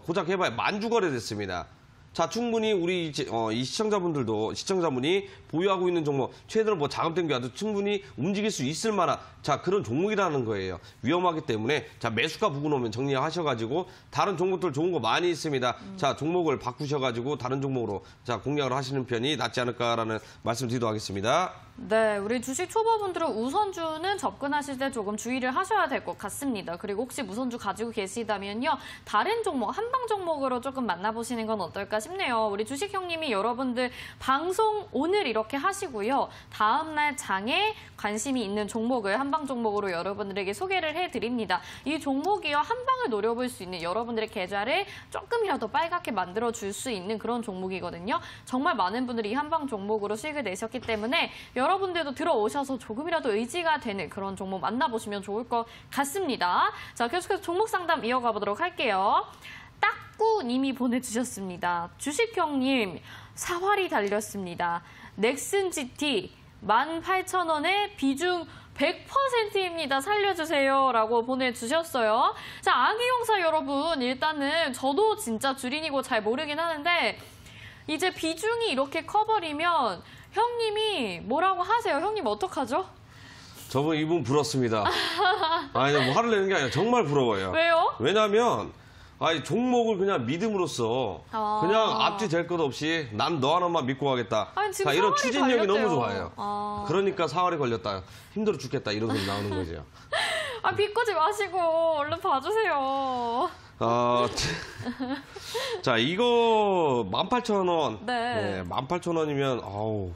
B: 고작 해봐야 만주 거래됐습니다. 자, 충분히 우리 이 시청자분이 보유하고 있는 종목, 최대로 뭐 자금 땡겨도 충분히 움직일 수 있을 만한 자, 그런 종목이라는 거예요. 위험하기 때문에 자, 매수가 부근 오면 정리하셔가지고 다른 종목들 좋은 거 많이 있습니다. 자, 종목을 바꾸셔가지고 다른 종목으로 자, 공략을 하시는 편이 낫지 않을까라는 말씀 드리도록 하겠습니다.
A: 네, 우리 주식 초보분들은 우선주는 접근하실 때 조금 주의를 하셔야 될 것 같습니다. 그리고 혹시 우선주 가지고 계시다면요, 다른 종목, 한방 종목으로 조금 만나보시는 건 어떨까 싶네요. 우리 주식 형님이 여러분들 방송 오늘 이렇게 하시고요. 다음날 장에 관심이 있는 종목을 한방 종목으로 여러분들에게 소개를 해드립니다. 이 종목이요, 한방을 노려볼 수 있는 여러분들의 계좌를 조금이라도 빨갛게 만들어줄 수 있는 그런 종목이거든요. 정말 많은 분들이 이 한방 종목으로 수익을 내셨기 때문에 여러분들도 들어오셔서 조금이라도 의지가 되는 그런 종목 만나보시면 좋을 것 같습니다. 자, 계속해서 종목 상담 이어가 보도록 할게요. 딱구님이 보내주셨습니다. 주식형님, 사활이 달렸습니다. 넥슨 GT 18,000원에 비중 100%입니다. 살려주세요. 라고 보내주셨어요. 자, 아기용사 여러분, 일단은 저도 진짜 주린이고 잘 모르긴 하는데 이제 비중이 이렇게 커버리면 형님이 뭐라고 하세요? 형님 어떡하죠?
B: 저번 이분 부럽습니다. 아니, 뭐 화를 내는 게 아니라 정말 부러워요.
A: 왜요?
B: 왜냐하면 아니, 종목을 그냥 믿음으로써 그냥 앞뒤 될 것 없이 난 너 하나만 믿고 가겠다.
A: 아니, 지금
B: 자, 이런
A: 사활이
B: 추진력이
A: 걸렸대요.
B: 너무 좋아요. 그러니까 사활이 걸렸다. 힘들어 죽겠다. 이런 소리 나오는 거죠.
A: 아, 비꼬지 마시고 얼른 봐주세요.
B: 자, 이거 18,000원.
A: 네.
B: 18,000원이면, 아우.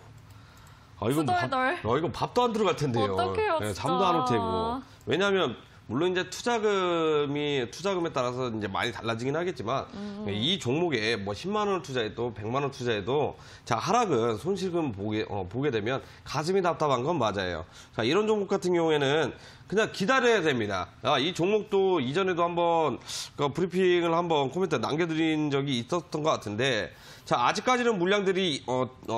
B: 이건
A: 투덜덜.
B: 이건 밥도 안 들어갈 텐데요.
A: 어떡해요, 진짜.
B: 잠도 안 올 테고. 왜냐하면, 물론 이제 투자금에 따라서 이제 많이 달라지긴 하겠지만, 이 종목에 뭐 10만 원을 투자해도 100만 원 투자해도, 자, 하락은 손실금 보게 되면 가슴이 답답한 건 맞아요. 자, 이런 종목 같은 경우에는 그냥 기다려야 됩니다. 이 종목도 이전에도 한번 브리핑을 한번 코멘트 남겨드린 적이 있었던 것 같은데, 자, 아직까지는 물량들이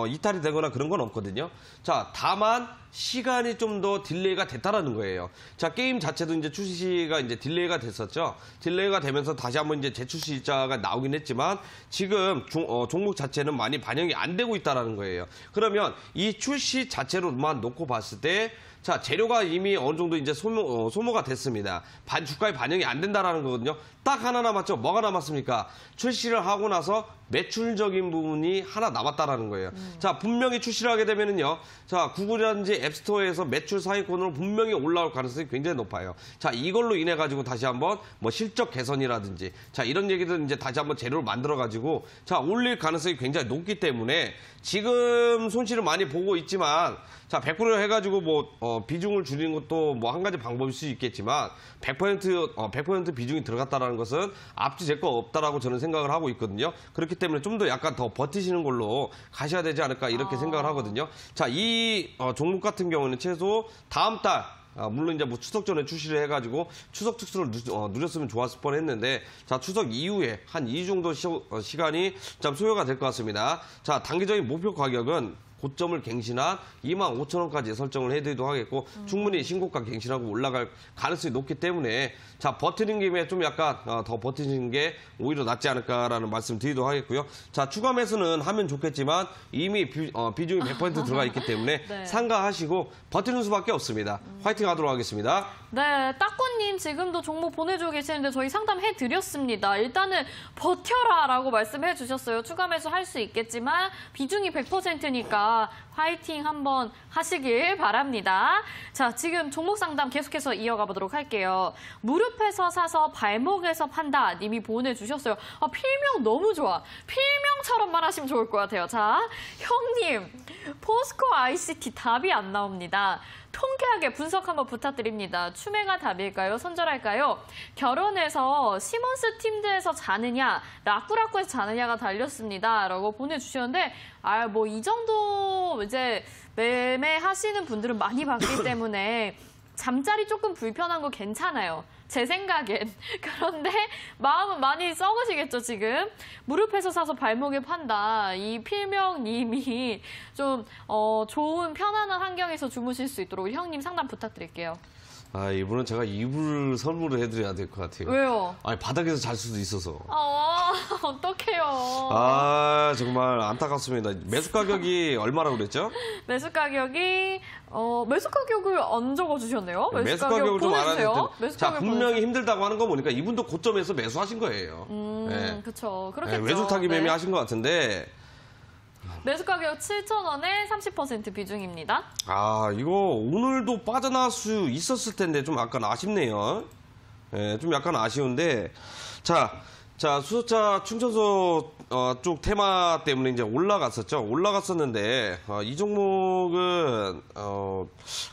B: 이탈이 되거나 그런 건 없거든요. 자, 다만 시간이 좀 더 딜레이가 됐다라는 거예요. 자, 게임 자체도 이제 출시가 이제 딜레이가 됐었죠. 딜레이가 되면서 다시 한번 이제 재출시 일자가 나오긴 했지만 지금 종목 자체는 많이 반영이 안 되고 있다라는 거예요. 그러면 이 출시 자체로만 놓고 봤을 때 자, 재료가 이미 어느 정도 이제 소모가 됐습니다. 주가에 반영이 안 된다라는 거거든요. 딱 하나 남았죠. 뭐가 남았습니까? 출시를 하고 나서 매출적인 부분이 하나 남았다라는 거예요. 자, 분명히 출시를 하게 되면은요. 자, 구글이라든지 앱스토어에서 매출 상위권으로 분명히 올라올 가능성이 굉장히 높아요. 자, 이걸로 인해 가지고 다시 한번 뭐 실적 개선이라든지 자, 이런 얘기들 이제 다시 한번 재료를 만들어 가지고 자, 올릴 가능성이 굉장히 높기 때문에 지금 손실을 많이 보고 있지만 자, 100% 해가지고 뭐 비중을 줄이는 것도 뭐 한 가지 방법일 수 있겠지만 100% 비중이 들어갔다라는 것은 앞뒤 제 거 없다라고 저는 생각을 하고 있거든요. 그렇기 때문에 좀 더 약간 더 버티시는 걸로 가셔야 되지 않을까 이렇게 생각을 하거든요. 자, 이 종목 같은 경우는 최소 다음 달 물론 이제 뭐 추석 전에 출시를 해가지고 추석 특수를 누렸으면 좋았을 뻔했는데 자, 추석 이후에 한 2주 정도 시간이 좀 소요가 될 것 같습니다. 자, 단기적인 목표 가격은 고점을 갱신한 25,000원까지 설정을 해드리도록 하겠고 충분히 신고가 갱신하고 올라갈 가능성이 높기 때문에 자, 버티는 김에 좀 약간 더 버티는 게 오히려 낫지 않을까라는 말씀 드리도록 하겠고요. 자, 추가 매수는 하면 좋겠지만 이미 비중이 100% 들어가 있기 때문에
A: 네.
B: 상가하시고 버티는 수밖에 없습니다. 화이팅 하도록 하겠습니다.
A: 네, 따꾸님 지금도 종목 보내주고 계시는데 저희 상담해드렸습니다. 일단은 버텨라라고 말씀해 주셨어요. 추가 매수 할 수 있겠지만 비중이 100%니까 화이팅 한번 하시길 바랍니다. 자, 지금 종목 상담 계속해서 이어가 보도록 할게요. 무릎에서 사서 발목에서 판다 님이 보내주셨어요. 필명 너무 좋아. 필명처럼만 하시면 좋을 것 같아요. 자, 형님, 포스코 ICT 답이 안 나옵니다. 통쾌하게 분석 한번 부탁드립니다. 추매가 답일까요? 손절할까요? 결혼해서 시몬스 팀즈에서 자느냐, 라꾸라꾸에서 자느냐가 달렸습니다. 라고 보내주셨는데, 뭐 이 정도 이제 매매하시는 분들은 많이 봤기 때문에 잠자리 조금 불편한 거 괜찮아요. 제 생각엔. 그런데 마음은 많이 썩으시겠죠, 지금. 무릎에서 사서 발목에 판다. 이 필명님이 좀 좋은 편안한 환경에서 주무실 수 있도록 형님 상담 부탁드릴게요.
B: 이분은 제가 이불 선물을 해드려야 될 것 같아요.
A: 왜요?
B: 바닥에서 잘 수도 있어서.
A: 어떡해요.
B: 정말 안타깝습니다. 매수 가격이 얼마라고 그랬죠?
A: 매수 가격이, 매수 가격을 안 적어주셨네요.
B: 매수 가격을 좀 알아야 될
A: 매수
B: 자,
A: 가격
B: 분명히 힘들다고 하는 거 보니까 이분도 고점에서 매수하신 거예요.
A: 네. 그쵸. 그렇겠죠.
B: 외줄타기
A: 네.
B: 매매하신 것 같은데.
A: 매수 가격 7,000원에 30% 비중입니다.
B: 이거 오늘도 빠져나갈 수 있었을 텐데 좀 약간 아쉽네요. 좀 약간 아쉬운데. 자, 수소차 충전소 쪽 테마 때문에 이제 올라갔었죠. 올라갔었는데 이 종목은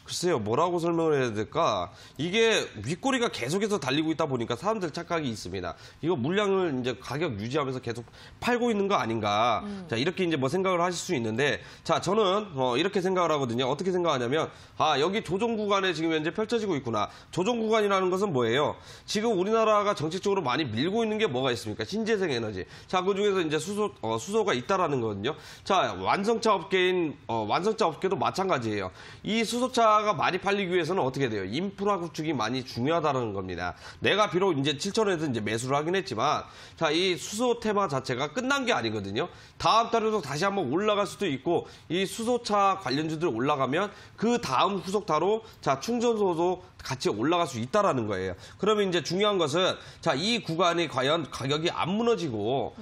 B: 글쎄요, 뭐라고 설명을 해야 될까? 이게 윗꼬리가 계속해서 달리고 있다 보니까 사람들 착각이 있습니다. 이거 물량을 이제 가격 유지하면서 계속 팔고 있는 거 아닌가? 자, 이렇게 이제 뭐 생각을 하실 수 있는데, 자, 저는 이렇게 생각을 하거든요. 어떻게 생각하냐면 여기 조정 구간에 지금 현재 펼쳐지고 있구나. 조정 구간이라는 것은 뭐예요? 지금 우리나라가 정책적으로 많이 밀고 있는 게 뭐가 있습니까? 신재생 에너지. 자, 그 중에서 이제 수소가 있다라는 거거든요. 자, 완성차 업계도 마찬가지예요. 이 수소차가 많이 팔리기 위해서는 어떻게 돼요? 인프라 구축이 많이 중요하다는 겁니다. 내가 비록 이제 7,000원에서 이제 매수를 하긴 했지만, 자, 이 수소 테마 자체가 끝난 게 아니거든요. 다음 달에도 다시 한번 올라갈 수도 있고, 이 수소차 관련주들 올라가면 그 다음 후속타로 자, 충전소도 같이 올라갈 수 있다라는 거예요. 그러면 이제 중요한 것은 자, 이 구간이 과연 가격이 안 무너지고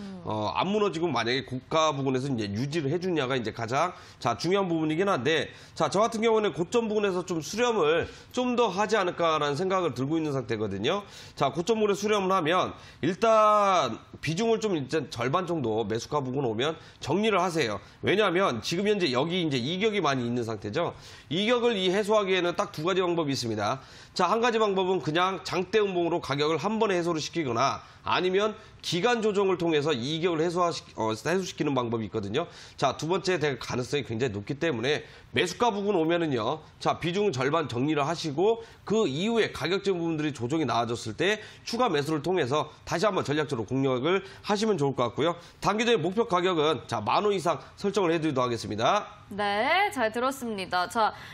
B: 만약에 고가 부근에서 이제 유지를 해주냐가 이제 가장 중요한 부분이긴 한데 저 같은 경우는 고점 부근에서 좀 수렴을 좀 더 하지 않을까라는 생각을 들고 있는 상태거든요. 고점 부근에 수렴을 하면 일단 비중을 좀 이제 절반 정도 매수가 부근 오면 정리를 하세요. 왜냐하면 지금 현재 여기 이제 이격이 많이 있는 상태죠. 이격을 해소하기에는 딱 두 가지 방법이 있습니다. 한 가지 방법은 그냥 장대 음봉으로 가격을 한 번에 해소를 시키거나 아니면 기간 조정을 통해서 이격을 해소시키는 방법이 있거든요. 두 번째 될 가능성이 굉장히 높기 때문에 매수가 부분 오면은요. 비중 절반 정리를 하시고 그 이후에 가격적 부분들이 조정이 나아졌을 때 추가 매수를 통해서 다시 한번 전략적으로 공략을 하시면 좋을 것 같고요. 단기적인 목표 가격은 10,000원 이상 설정을 해드리도록 하겠습니다.
A: 네, 잘 들었습니다.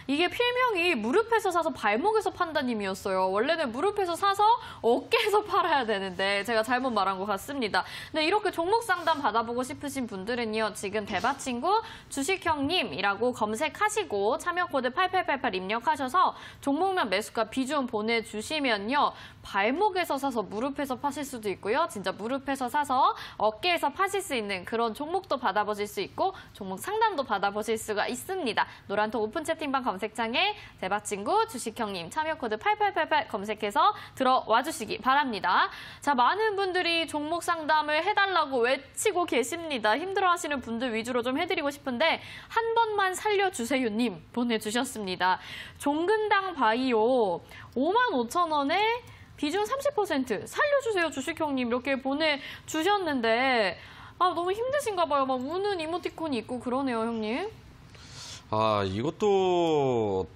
A: 이게 필명이 무릎에서 사서 발목에서 판다님이었어요. 원래는 무릎에서 사서 어깨에서 팔아야 되는데 제가 잘못 말한 것 같습니다. 네, 이렇게 종목 상담 받아보고 싶으신 분들은요. 지금 대박친구 주식형님이라고 검색하시고 참여 코드 8888 입력하셔서 종목명 매수가 비중 보내주시면요. 발목에서 사서 무릎에서 파실 수도 있고요. 진짜 무릎에서 사서 어깨에서 파실 수 있는 그런 종목도 받아보실 수 있고 종목 상담도 받아보실 수가 있습니다. 노란통 오픈 채팅방 검색창에 대박친구 주식형님 참여 코드 8888 검색해서 들어와 주시기 바랍니다. 많은 분들이 종목 상담을 해달라고 외치고 계십니다. 힘들어하시는 분들 위주로 좀 해드리고 싶은데 한 번만 살려주세요님 보내주셨습니다. 종근당 바이오 55,000원에 비중 30% 살려주세요 주식형님 이렇게 보내주셨는데 너무 힘드신가 봐요. 막 우는 이모티콘이 있고 그러네요 형님.
B: 이것도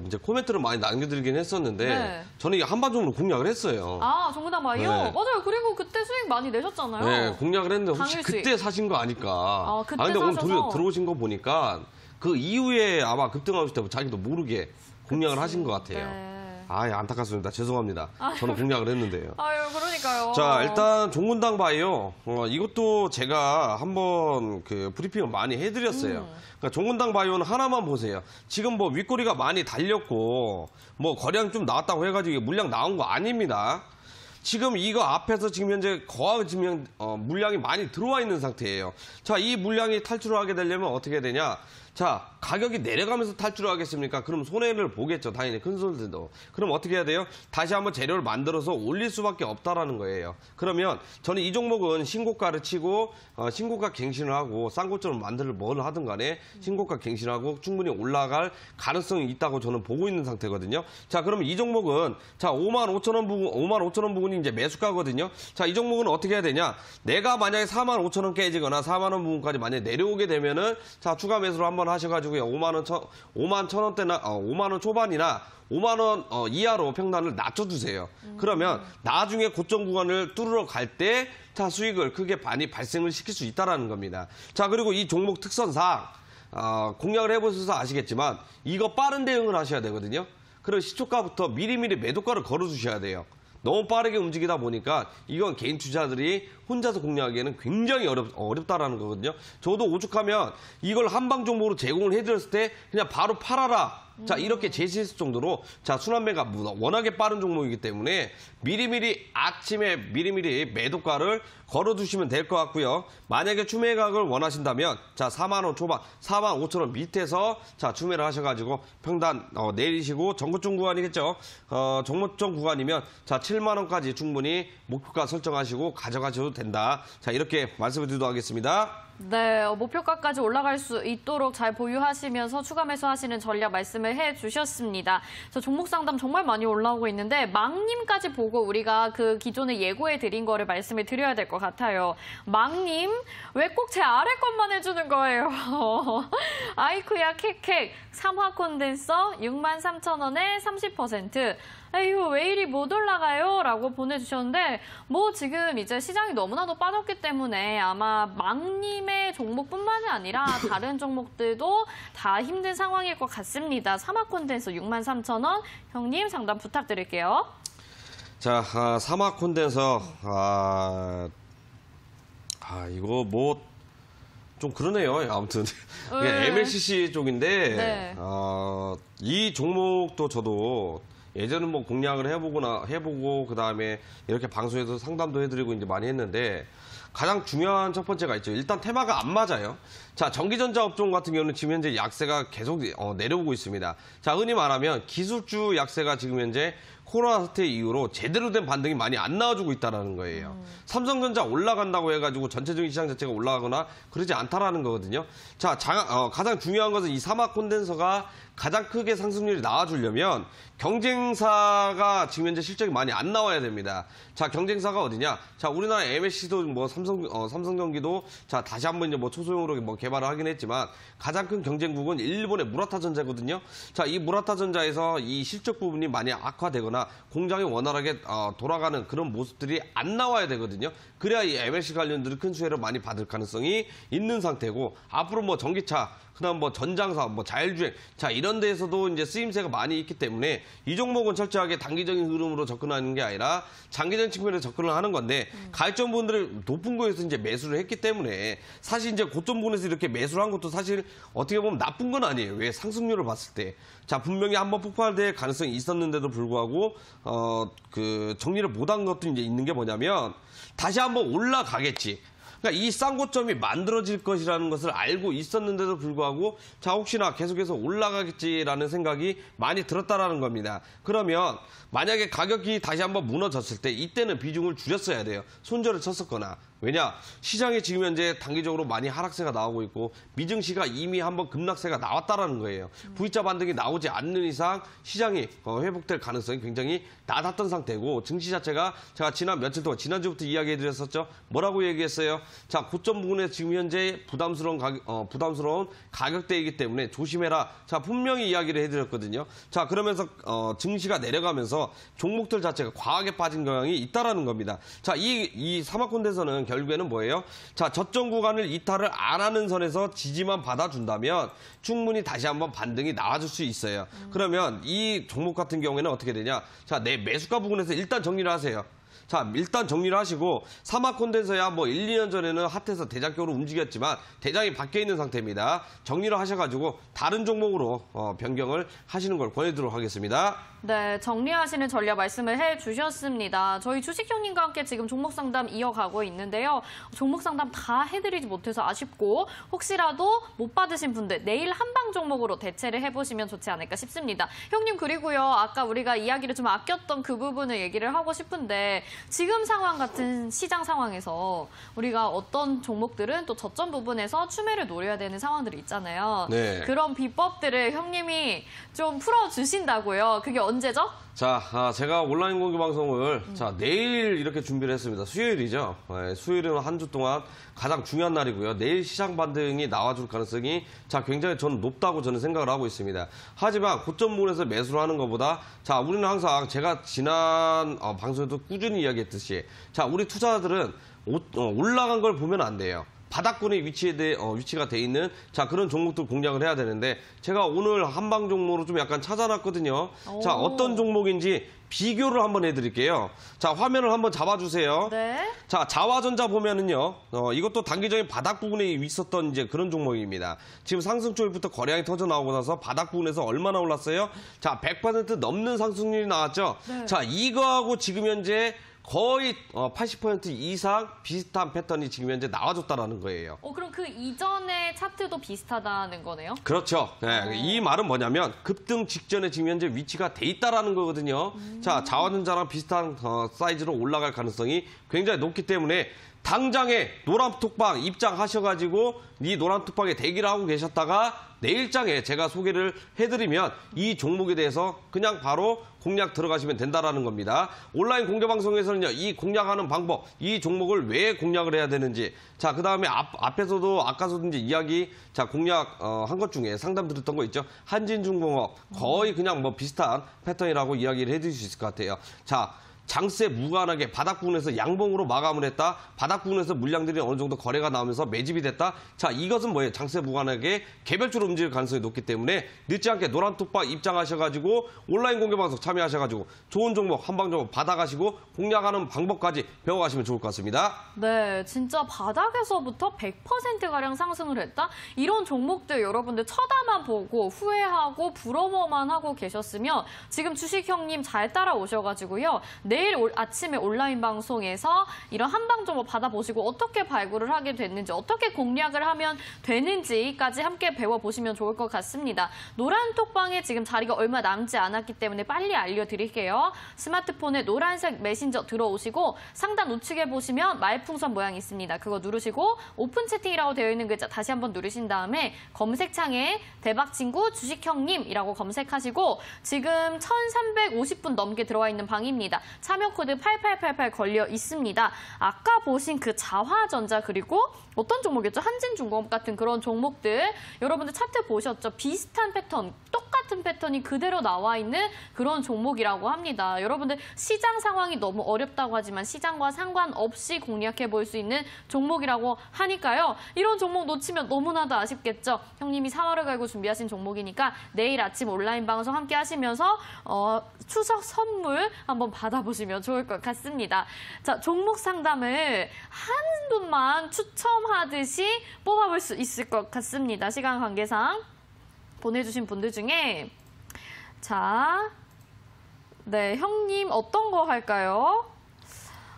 B: 이제 코멘트를 많이 남겨드리긴 했었는데
A: 네.
B: 저는 이게 한반종으로 공략을 했어요.
A: 종근당 바이오?
B: 네.
A: 맞아요. 그리고 그때 수익 많이 내셨잖아요.
B: 네, 공략을 했는데 혹시
A: 당일 수익.
B: 그때 사신 거 아닐까.
A: 그때
B: 근데 오늘
A: 사셔서.
B: 들어오신 거 보니까 그 이후에 아마 급등하실 때 자기도 모르게 공략을 하신 것 같아요.
A: 네.
B: 안타깝습니다. 죄송합니다. 저는 공략을 했는데요.
A: 그러니까요.
B: 일단 종근당 바이오 이것도 제가 한번 브리핑을 많이 해드렸어요. 그러니까 종근당 바이오는 하나만 보세요. 지금 윗꼬리가 많이 달렸고 거량 좀 나왔다고 해가지고 물량 나온 거 아닙니다. 지금 이거 앞에서 지금 현재 거하지면 물량이 많이 들어와 있는 상태예요. 이 물량이 탈출을 하게 되려면 어떻게 되냐? 가격이 내려가면서 탈출을 하겠습니까? 그럼 손해를 보겠죠. 당연히 큰 손들도. 그럼 어떻게 해야 돼요? 다시 한번 재료를 만들어서 올릴 수밖에 없다라는 거예요. 그러면 저는 이 종목은 신고가를 치고 신고가 갱신을 하고 싼 것처럼 뭘 하든 간에 신고가 갱신하고 충분히 올라갈 가능성이 있다고 저는 보고 있는 상태거든요. 그러면 이 종목은 55,000원 부분이 이제 매수가거든요. 이 종목은 어떻게 해야 되냐? 내가 만약에 45,000원 깨지거나 4만 원 부분까지 만약에 내려오게 되면은 추가 매수로 한번 하셔가지고요. 5만 천 원대나 5만 원 초반이나 5만 원 이하로 평단을 낮춰주세요. 그러면 나중에 고점 구간을 뚫으러 갈 때 수익을 크게 많이 발생을 시킬 수 있다는 겁니다. 그리고 이 종목 특성상 공략을 해보셔서 아시겠지만 이거 빠른 대응을 하셔야 되거든요. 그리고 시초가부터 미리미리 매도가를 걸어주셔야 돼요. 너무 빠르게 움직이다 보니까 이건 개인 투자들이 혼자서 공략하기에는 굉장히 어렵다라는 거거든요. 저도 오죽하면 이걸 한방 종목으로 제공을 해드렸을 때 그냥 바로 팔아라. 이렇게 제시했을 정도로 순환매가 워낙에 빠른 종목이기 때문에 아침에 미리미리 매도가를 걸어두시면 될 것 같고요. 만약에 추매각을 원하신다면 4만 원 초반, 4만 5천 원 밑에서 추매를 하셔가지고 평단 내리시고 정고점 구간이겠죠. 정고점 구간이면 7만 원까지 충분히 목표가 설정하시고 가져가셔도 된다. 이렇게 말씀을 드리도록 하겠습니다.
A: 네, 목표가까지 올라갈 수 있도록 잘 보유하시면서 추가 매수하시는 전략 말씀을 해주셨습니다. 종목 상담 정말 많이 올라오고 있는데 망님까지 보고 우리가 그 기존에 예고해드린 거를 말씀을 드려야 될 것 같아요. 망님, 왜 꼭 제 아래 것만 해주는 거예요? 아이쿠야 캑캑 3화 콘덴서 63,000원에 30%. 에휴, 왜 이리 못 올라가요? 라고 보내주셨는데 지금 이제 시장이 너무나도 빠졌기 때문에 아마 망님의 종목뿐만이 아니라 다른 종목들도 다 힘든 상황일 것 같습니다. 사막 콘덴서 63,000원 형님 상담 부탁드릴게요.
B: 사막 콘덴서 이거 좀 그러네요. 아무튼 MLCC 쪽인데
A: 네.
B: 이 종목도 저도 예전은 뭐 공략을 해보고 그다음에 이렇게 방송에서 상담도 해드리고 이제 많이 했는데 가장 중요한 첫 번째가 있죠. 일단 테마가 안 맞아요. 자, 전기전자 업종 같은 경우는 지금 현재 약세가 계속 내려오고 있습니다. 자, 흔히 말하면 기술주 약세가 지금 현재 코로나 사태 이후로 제대로 된 반등이 많이 안 나와주고 있다는 거예요. 삼성전자 올라간다고 해가지고 전체적인 시장 자체가 올라가거나 그러지 않다라는 거거든요. 자, 가장 중요한 것은 이 사막 콘덴서가 가장 크게 상승률이 나와주려면 경쟁사가 지금 현재 실적이 많이 안 나와야 됩니다. 자, 경쟁사가 어디냐? 자, 우리나라 MSC도 뭐 삼성전기도 자, 다시 한번 이제 뭐 초소형으로 뭐 개발을 하긴 했지만 가장 큰 경쟁국은 일본의 무라타전자거든요. 자, 이 무라타전자에서 이 실적 부분이 많이 악화되거나 공장이 원활하게 돌아가는 그런 모습들이 안 나와야 되거든요. 그래야 이 MSC 관련들이 큰 수혜를 많이 받을 가능성이 있는 상태고 앞으로 뭐 전기차 그다음 뭐 전장사, 뭐 자율주행, 자 이런 데에서도 이제 쓰임새가 많이 있기 때문에 이 종목은 철저하게 단기적인 흐름으로 접근하는 게 아니라 장기적인 측면에서 접근을 하는 건데 가입점 분들이 높은 거에서 이제 매수를 했기 때문에 사실 이제 고점 부분에서 이렇게 매수를 한 것도 사실 어떻게 보면 나쁜 건 아니에요. 왜 상승률을 봤을 때, 자 분명히 한번 폭발될 가능성이 있었는데도 불구하고 그 정리를 못한 것도 이제 있는 게 뭐냐면 다시 한번 올라가겠지. 그러니까 이 싼 고점이 만들어질 것이라는 것을 알고 있었는데도 불구하고 자 혹시나 계속해서 올라가겠지라는 생각이 많이 들었다라는 겁니다. 그러면 만약에 가격이 다시 한번 무너졌을 때 이때는 비중을 줄였어야 돼요. 손절을 쳤었거나. 왜냐? 시장에 지금 현재 단기적으로 많이 하락세가 나오고 있고 미증시가 이미 한번 급락세가 나왔다라는 거예요. V자 반등이 나오지 않는 이상 시장이 회복될 가능성이 굉장히 낮았던 상태고 증시 자체가 제가 지난 며칠 동안 지난주부터 이야기해드렸었죠. 뭐라고 얘기했어요? 자 고점 부분에 지금 현재 부담스러운 가격대이기 때문에 조심해라. 자 분명히 이야기를 해드렸거든요. 자 그러면서 증시가 내려가면서 종목들 자체가 과하게 빠진 경향이 있다라는 겁니다. 자 이 사막콘대에서는 결국에는 뭐예요? 자, 저점 구간을 이탈을 안 하는 선에서 지지만 받아준다면 충분히 다시 한번 반등이 나와줄 수 있어요. 그러면 이 종목 같은 경우에는 어떻게 되냐? 자, 내 매수가 부분에서 일단 정리를 하세요. 자, 일단 정리를 하시고 사막 콘덴서야 뭐 1, 2년 전에는 핫해서 대장격으로 움직였지만 대장이 바뀌어 있는 상태입니다. 정리를 하셔가지고 다른 종목으로 변경을 하시는 걸 권해드리도록 하겠습니다.
A: 네, 정리하시는 전략 말씀을 해주셨습니다. 저희 주식형님과 함께 지금 종목 상담 이어가고 있는데요. 종목 상담 다 해드리지 못해서 아쉽고 혹시라도 못 받으신 분들 내일 한방 종목으로 대체를 해보시면 좋지 않을까 싶습니다. 형님 그리고요. 아까 우리가 이야기를 좀 아꼈던 그 부분을 얘기를 하고 싶은데 지금 상황 같은 시장 상황에서 우리가 어떤 종목들은 또 저점 부분에서 추매를 노려야 되는 상황들이 있잖아요.
B: 네.
A: 그런 비법들을 형님이 좀 풀어주신다고요. 그게 언제죠?
B: 자, 제가 온라인 공개 방송을 자 내일 이렇게 준비를 했습니다. 수요일이죠. 네, 수요일은 한 주 동안 가장 중요한 날이고요. 내일 시장 반등이 나와줄 가능성이 자 굉장히 저는 높다고 저는 생각을 하고 있습니다. 하지만 고점 부분에서 매수를 하는 것보다 자 우리는 항상 제가 지난 방송에도 꾸준히 이야기했듯이 자 우리 투자자들은 올라간 걸 보면 안 돼요. 바닥권의 위치가 돼 있는 자 그런 종목들 공략을 해야 되는데 제가 오늘 한방 종목으로 좀 약간 찾아놨거든요. 자 어떤 종목인지 비교를 한번 해드릴게요. 자 화면을 한번 잡아주세요.
A: 네.
B: 자 자화전자 보면은요 이것도 단기적인 바닥 부분에 있었던 이제 그런 종목입니다. 지금 상승 쪽부터 거래량이 터져 나오고 나서 바닥 부분에서 얼마나 올랐어요? 자 100% 넘는 상승률이 나왔죠.
A: 네.
B: 자 이거하고 지금 현재 거의 80% 이상 비슷한 패턴이 지금 현재 나와줬다라는 거예요.
A: 그럼 그 이전의 차트도 비슷하다는 거네요?
B: 그렇죠. 네, 이 말은 뭐냐면 급등 직전에 지금 현재 위치가 돼 있다라는 거거든요. 자, 자화전자랑 비슷한 사이즈로 올라갈 가능성이 굉장히 높기 때문에 당장에 노란톡방 입장하셔가지고 이 노란톡방에 대기를 하고 계셨다가 내일장에 제가 소개를 해드리면 이 종목에 대해서 그냥 바로 공략 들어가시면 된다라는 겁니다. 온라인 공개 방송에서는요, 이 공략하는 방법, 이 종목을 왜 공략을 해야 되는지, 자, 그 다음에 앞에서도 아까서도 이제 이야기, 자, 공략 한 것 중에 상담 드렸던 거 있죠. 한진중공업 거의 그냥 뭐 비슷한 패턴이라고 이야기를 해드릴 수 있을 것 같아요. 자. 장세 무관하게 바닥 부분에서 양봉으로 마감을 했다. 바닥 부분에서 물량들이 어느 정도 거래가 나오면서 매집이 됐다. 자, 이것은 뭐예요? 장세 무관하게 개별적으로 움직일 가능성이 높기 때문에 늦지 않게 노란톡방 입장하셔가지고 온라인 공개방송 참여하셔가지고 좋은 종목, 한방 종목 받아가시고 공략하는 방법까지 배워가시면 좋을 것 같습니다.
A: 네, 진짜 바닥에서부터 100%가량 상승을 했다? 이런 종목들 여러분들 쳐다만 보고 후회하고 부러워만 하고 계셨으면 지금 주식 형님 잘 따라오셔가지고요. 내일 아침에 온라인 방송에서 이런 한방 종목 받아보시고 어떻게 발굴을 하게 됐는지 어떻게 공략을 하면 되는지까지 함께 배워보시면 좋을 것 같습니다. 노란 톡방에 지금 자리가 얼마 남지 않았기 때문에 빨리 알려드릴게요. 스마트폰에 노란색 메신저 들어오시고 상단 우측에 보시면 말풍선 모양이 있습니다. 그거 누르시고 오픈 채팅이라고 되어 있는 글자 다시 한번 누르신 다음에 검색창에 대박친구 주식형님이라고 검색하시고 지금 1350분 넘게 들어와 있는 방입니다. 참여 코드 8888 걸려 있습니다. 아까 보신 그 자화전자 그리고 어떤 종목이었죠? 한진중공업 같은 그런 종목들 여러분들 차트 보셨죠? 비슷한 패턴, 똑같은 패턴이 그대로 나와 있는 그런 종목이라고 합니다. 여러분들 시장 상황이 너무 어렵다고 하지만 시장과 상관없이 공략해 볼 수 있는 종목이라고 하니까요. 이런 종목 놓치면 너무나도 아쉽겠죠? 형님이 4월을 갈고 준비하신 종목이니까 내일 아침 온라인 방송 함께 하시면서 추석 선물 한번 받아보시면 좋을 것 같습니다. 자, 종목 상담을 한 분만 추첨하듯이 뽑아볼 수 있을 것 같습니다. 시간 관계상 보내주신 분들 중에 자, 네, 형님 어떤 거 할까요?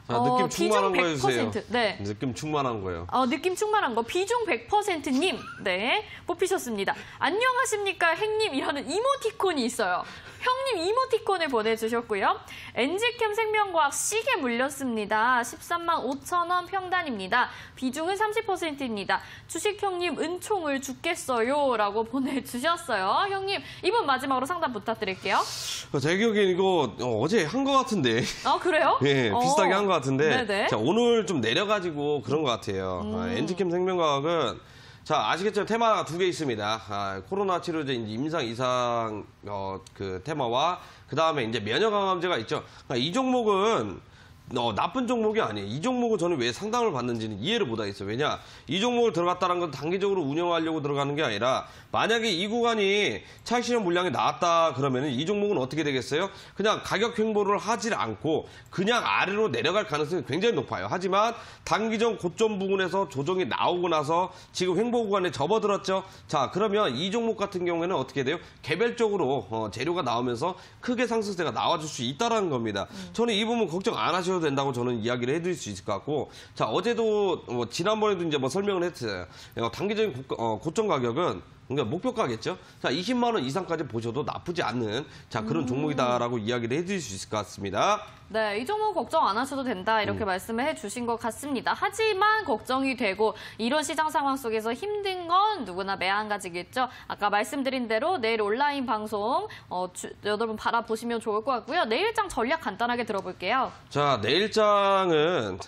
B: 자, 느낌 충만한 거 해주세요.
A: 네.
B: 느낌 충만한 거요.
A: 느낌 충만한 거. 비중 100%님. 네. 뽑히셨습니다. 안녕하십니까, 행님이라는 이모티콘이 있어요. 형님 이모티콘을 보내주셨고요. 엔지캠 생명과학 시계 물렸습니다. 13만 5천 원 평단입니다. 비중은 30%입니다. 주식 형님 은총을 죽겠어요. 라고 보내주셨어요. 형님, 이번 마지막으로 상담 부탁드릴게요.
B: 제 기억엔 이거 어제 한 것 같은데.
A: 그래요?
B: 네, 비슷하게 한 것 같은데.
A: 네네.
B: 자, 오늘 좀 내려가지고 그런 것 같아요. 엔지캠 생명과학은 자, 아시겠죠? 테마가 두 개 있습니다. 코로나 치료제 임상 이상 그 테마와 그 다음에 이제 면역 강화제가 있죠. 이 종목은 나쁜 종목이 아니에요. 이 종목은 저는 왜 상담을 받는지는 이해를 못하겠어요. 왜냐? 이 종목을 들어갔다는 건 단기적으로 운영하려고 들어가는 게 아니라 만약에 이 구간이 차익 실현 물량이 나왔다 그러면 이 종목은 어떻게 되겠어요? 그냥 가격 횡보를 하지 않고 그냥 아래로 내려갈 가능성이 굉장히 높아요. 하지만 단기적 고점 부분에서 조정이 나오고 나서 지금 횡보 구간에 접어들었죠. 자, 그러면 이 종목 같은 경우에는 어떻게 돼요? 개별적으로 재료가 나오면서 크게 상승세가 나와줄 수 있다는 겁니다. 저는 이 부분 걱정 안 하셔도 된다고 저는 이야기를 해드릴 수 있을 것 같고, 자, 어제도 지난번에도 이제 설명을 했어요. 단기적인 고점 가격은 그러니까 목표가겠죠. 자, 20만 원 이상까지 보셔도 나쁘지 않는 자, 그런 종목이다라고 이야기를 해드릴 수 있을 것 같습니다.
A: 네, 이 종목 걱정 안 하셔도 된다 이렇게 말씀을 해주신 것 같습니다. 하지만 걱정이 되고 이런 시장 상황 속에서 힘든 건 누구나 매한가지겠죠. 아까 말씀드린 대로 내일 온라인 방송 여러분 바라보시면 좋을 것 같고요. 내일장 전략 간단하게 들어볼게요.
B: 자, 내일장은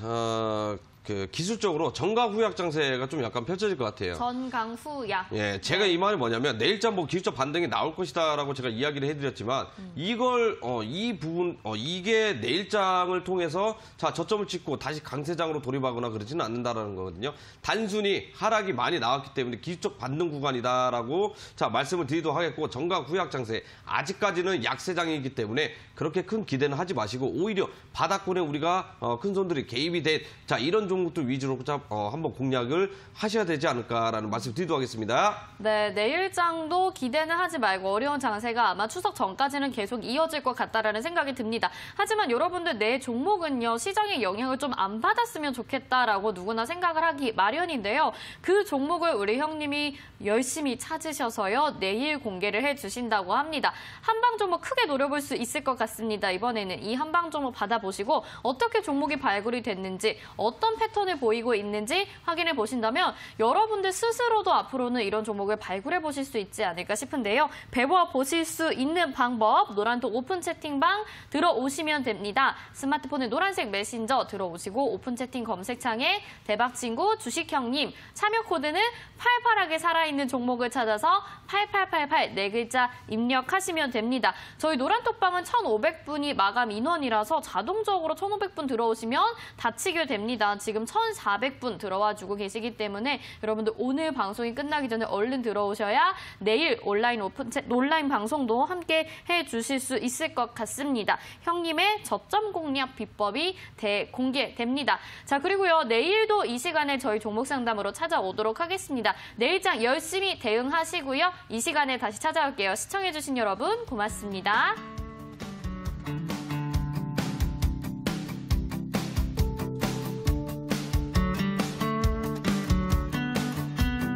B: 그 기술적으로 정가후약 장세가 좀 약간 펼쳐질 것 같아요.
A: 전강후약.
B: 예, 제가 이 말이 뭐냐면 내일장 뭐 기술적 반등이 나올 것이다라고 제가 이야기를 해드렸지만 이걸 이 부분 이게 내일장을 통해서 자 저점을 찍고 다시 강세장으로 돌입하거나 그러지는 않는다라는 거거든요. 단순히 하락이 많이 나왔기 때문에 기술적 반등 구간이다라고 자 말씀을 드리도록 하겠고 정가후약 장세 아직까지는 약세장이기 때문에 그렇게 큰 기대는 하지 마시고 오히려 바닥권에 우리가 큰 손들이 개입이 된 자 이런 종목들 위주로 한번 공략을 하셔야 되지 않을까라는 말씀 드리도록 하겠습니다.
A: 네, 내일장도 기대는 하지 말고 어려운 장세가 아마 추석 전까지는 계속 이어질 것 같다라는 생각이 듭니다. 하지만 여러분들 내 종목은요 시장의 영향을 좀 안 받았으면 좋겠다라고 누구나 생각을 하기 마련인데요. 그 종목을 우리 형님이 열심히 찾으셔서요 내일 공개를 해주신다고 합니다. 한방 종목 크게 노려볼 수 있을 것 같습니다. 이번에는 이 한방 종목 받아보시고 어떻게 종목이 발굴이 됐는지 어떤 패턴을 보이고 있는지 확인해 보신다면 여러분들 스스로도 앞으로는 이런 종목을 발굴해 보실 수 있지 않을까 싶은데요. 배워 보실 수 있는 방법, 노란톡 오픈 채팅방 들어오시면 됩니다. 스마트폰의 노란색 메신저 들어오시고 오픈 채팅 검색창에 대박친구 주식형님 참여 코드는 팔팔하게 살아있는 종목을 찾아서 8888 네 글자 입력하시면 됩니다. 저희 노란톡방은 1,500분이 마감 인원이라서 자동적으로 1,500분 들어오시면 닫히게 됩니다. 지금 1,400분 들어와주고 계시기 때문에 여러분들 오늘 방송이 끝나기 전에 얼른 들어오셔야 내일 온라인 방송도 함께 해주실 수 있을 것 같습니다. 형님의 저점 공략 비법이 공개됩니다. 자, 그리고요, 내일도 이 시간에 저희 종목 상담으로 찾아오도록 하겠습니다. 내일장 열심히 대응하시고요. 이 시간에 다시 찾아올게요. 시청해주신 여러분 고맙습니다.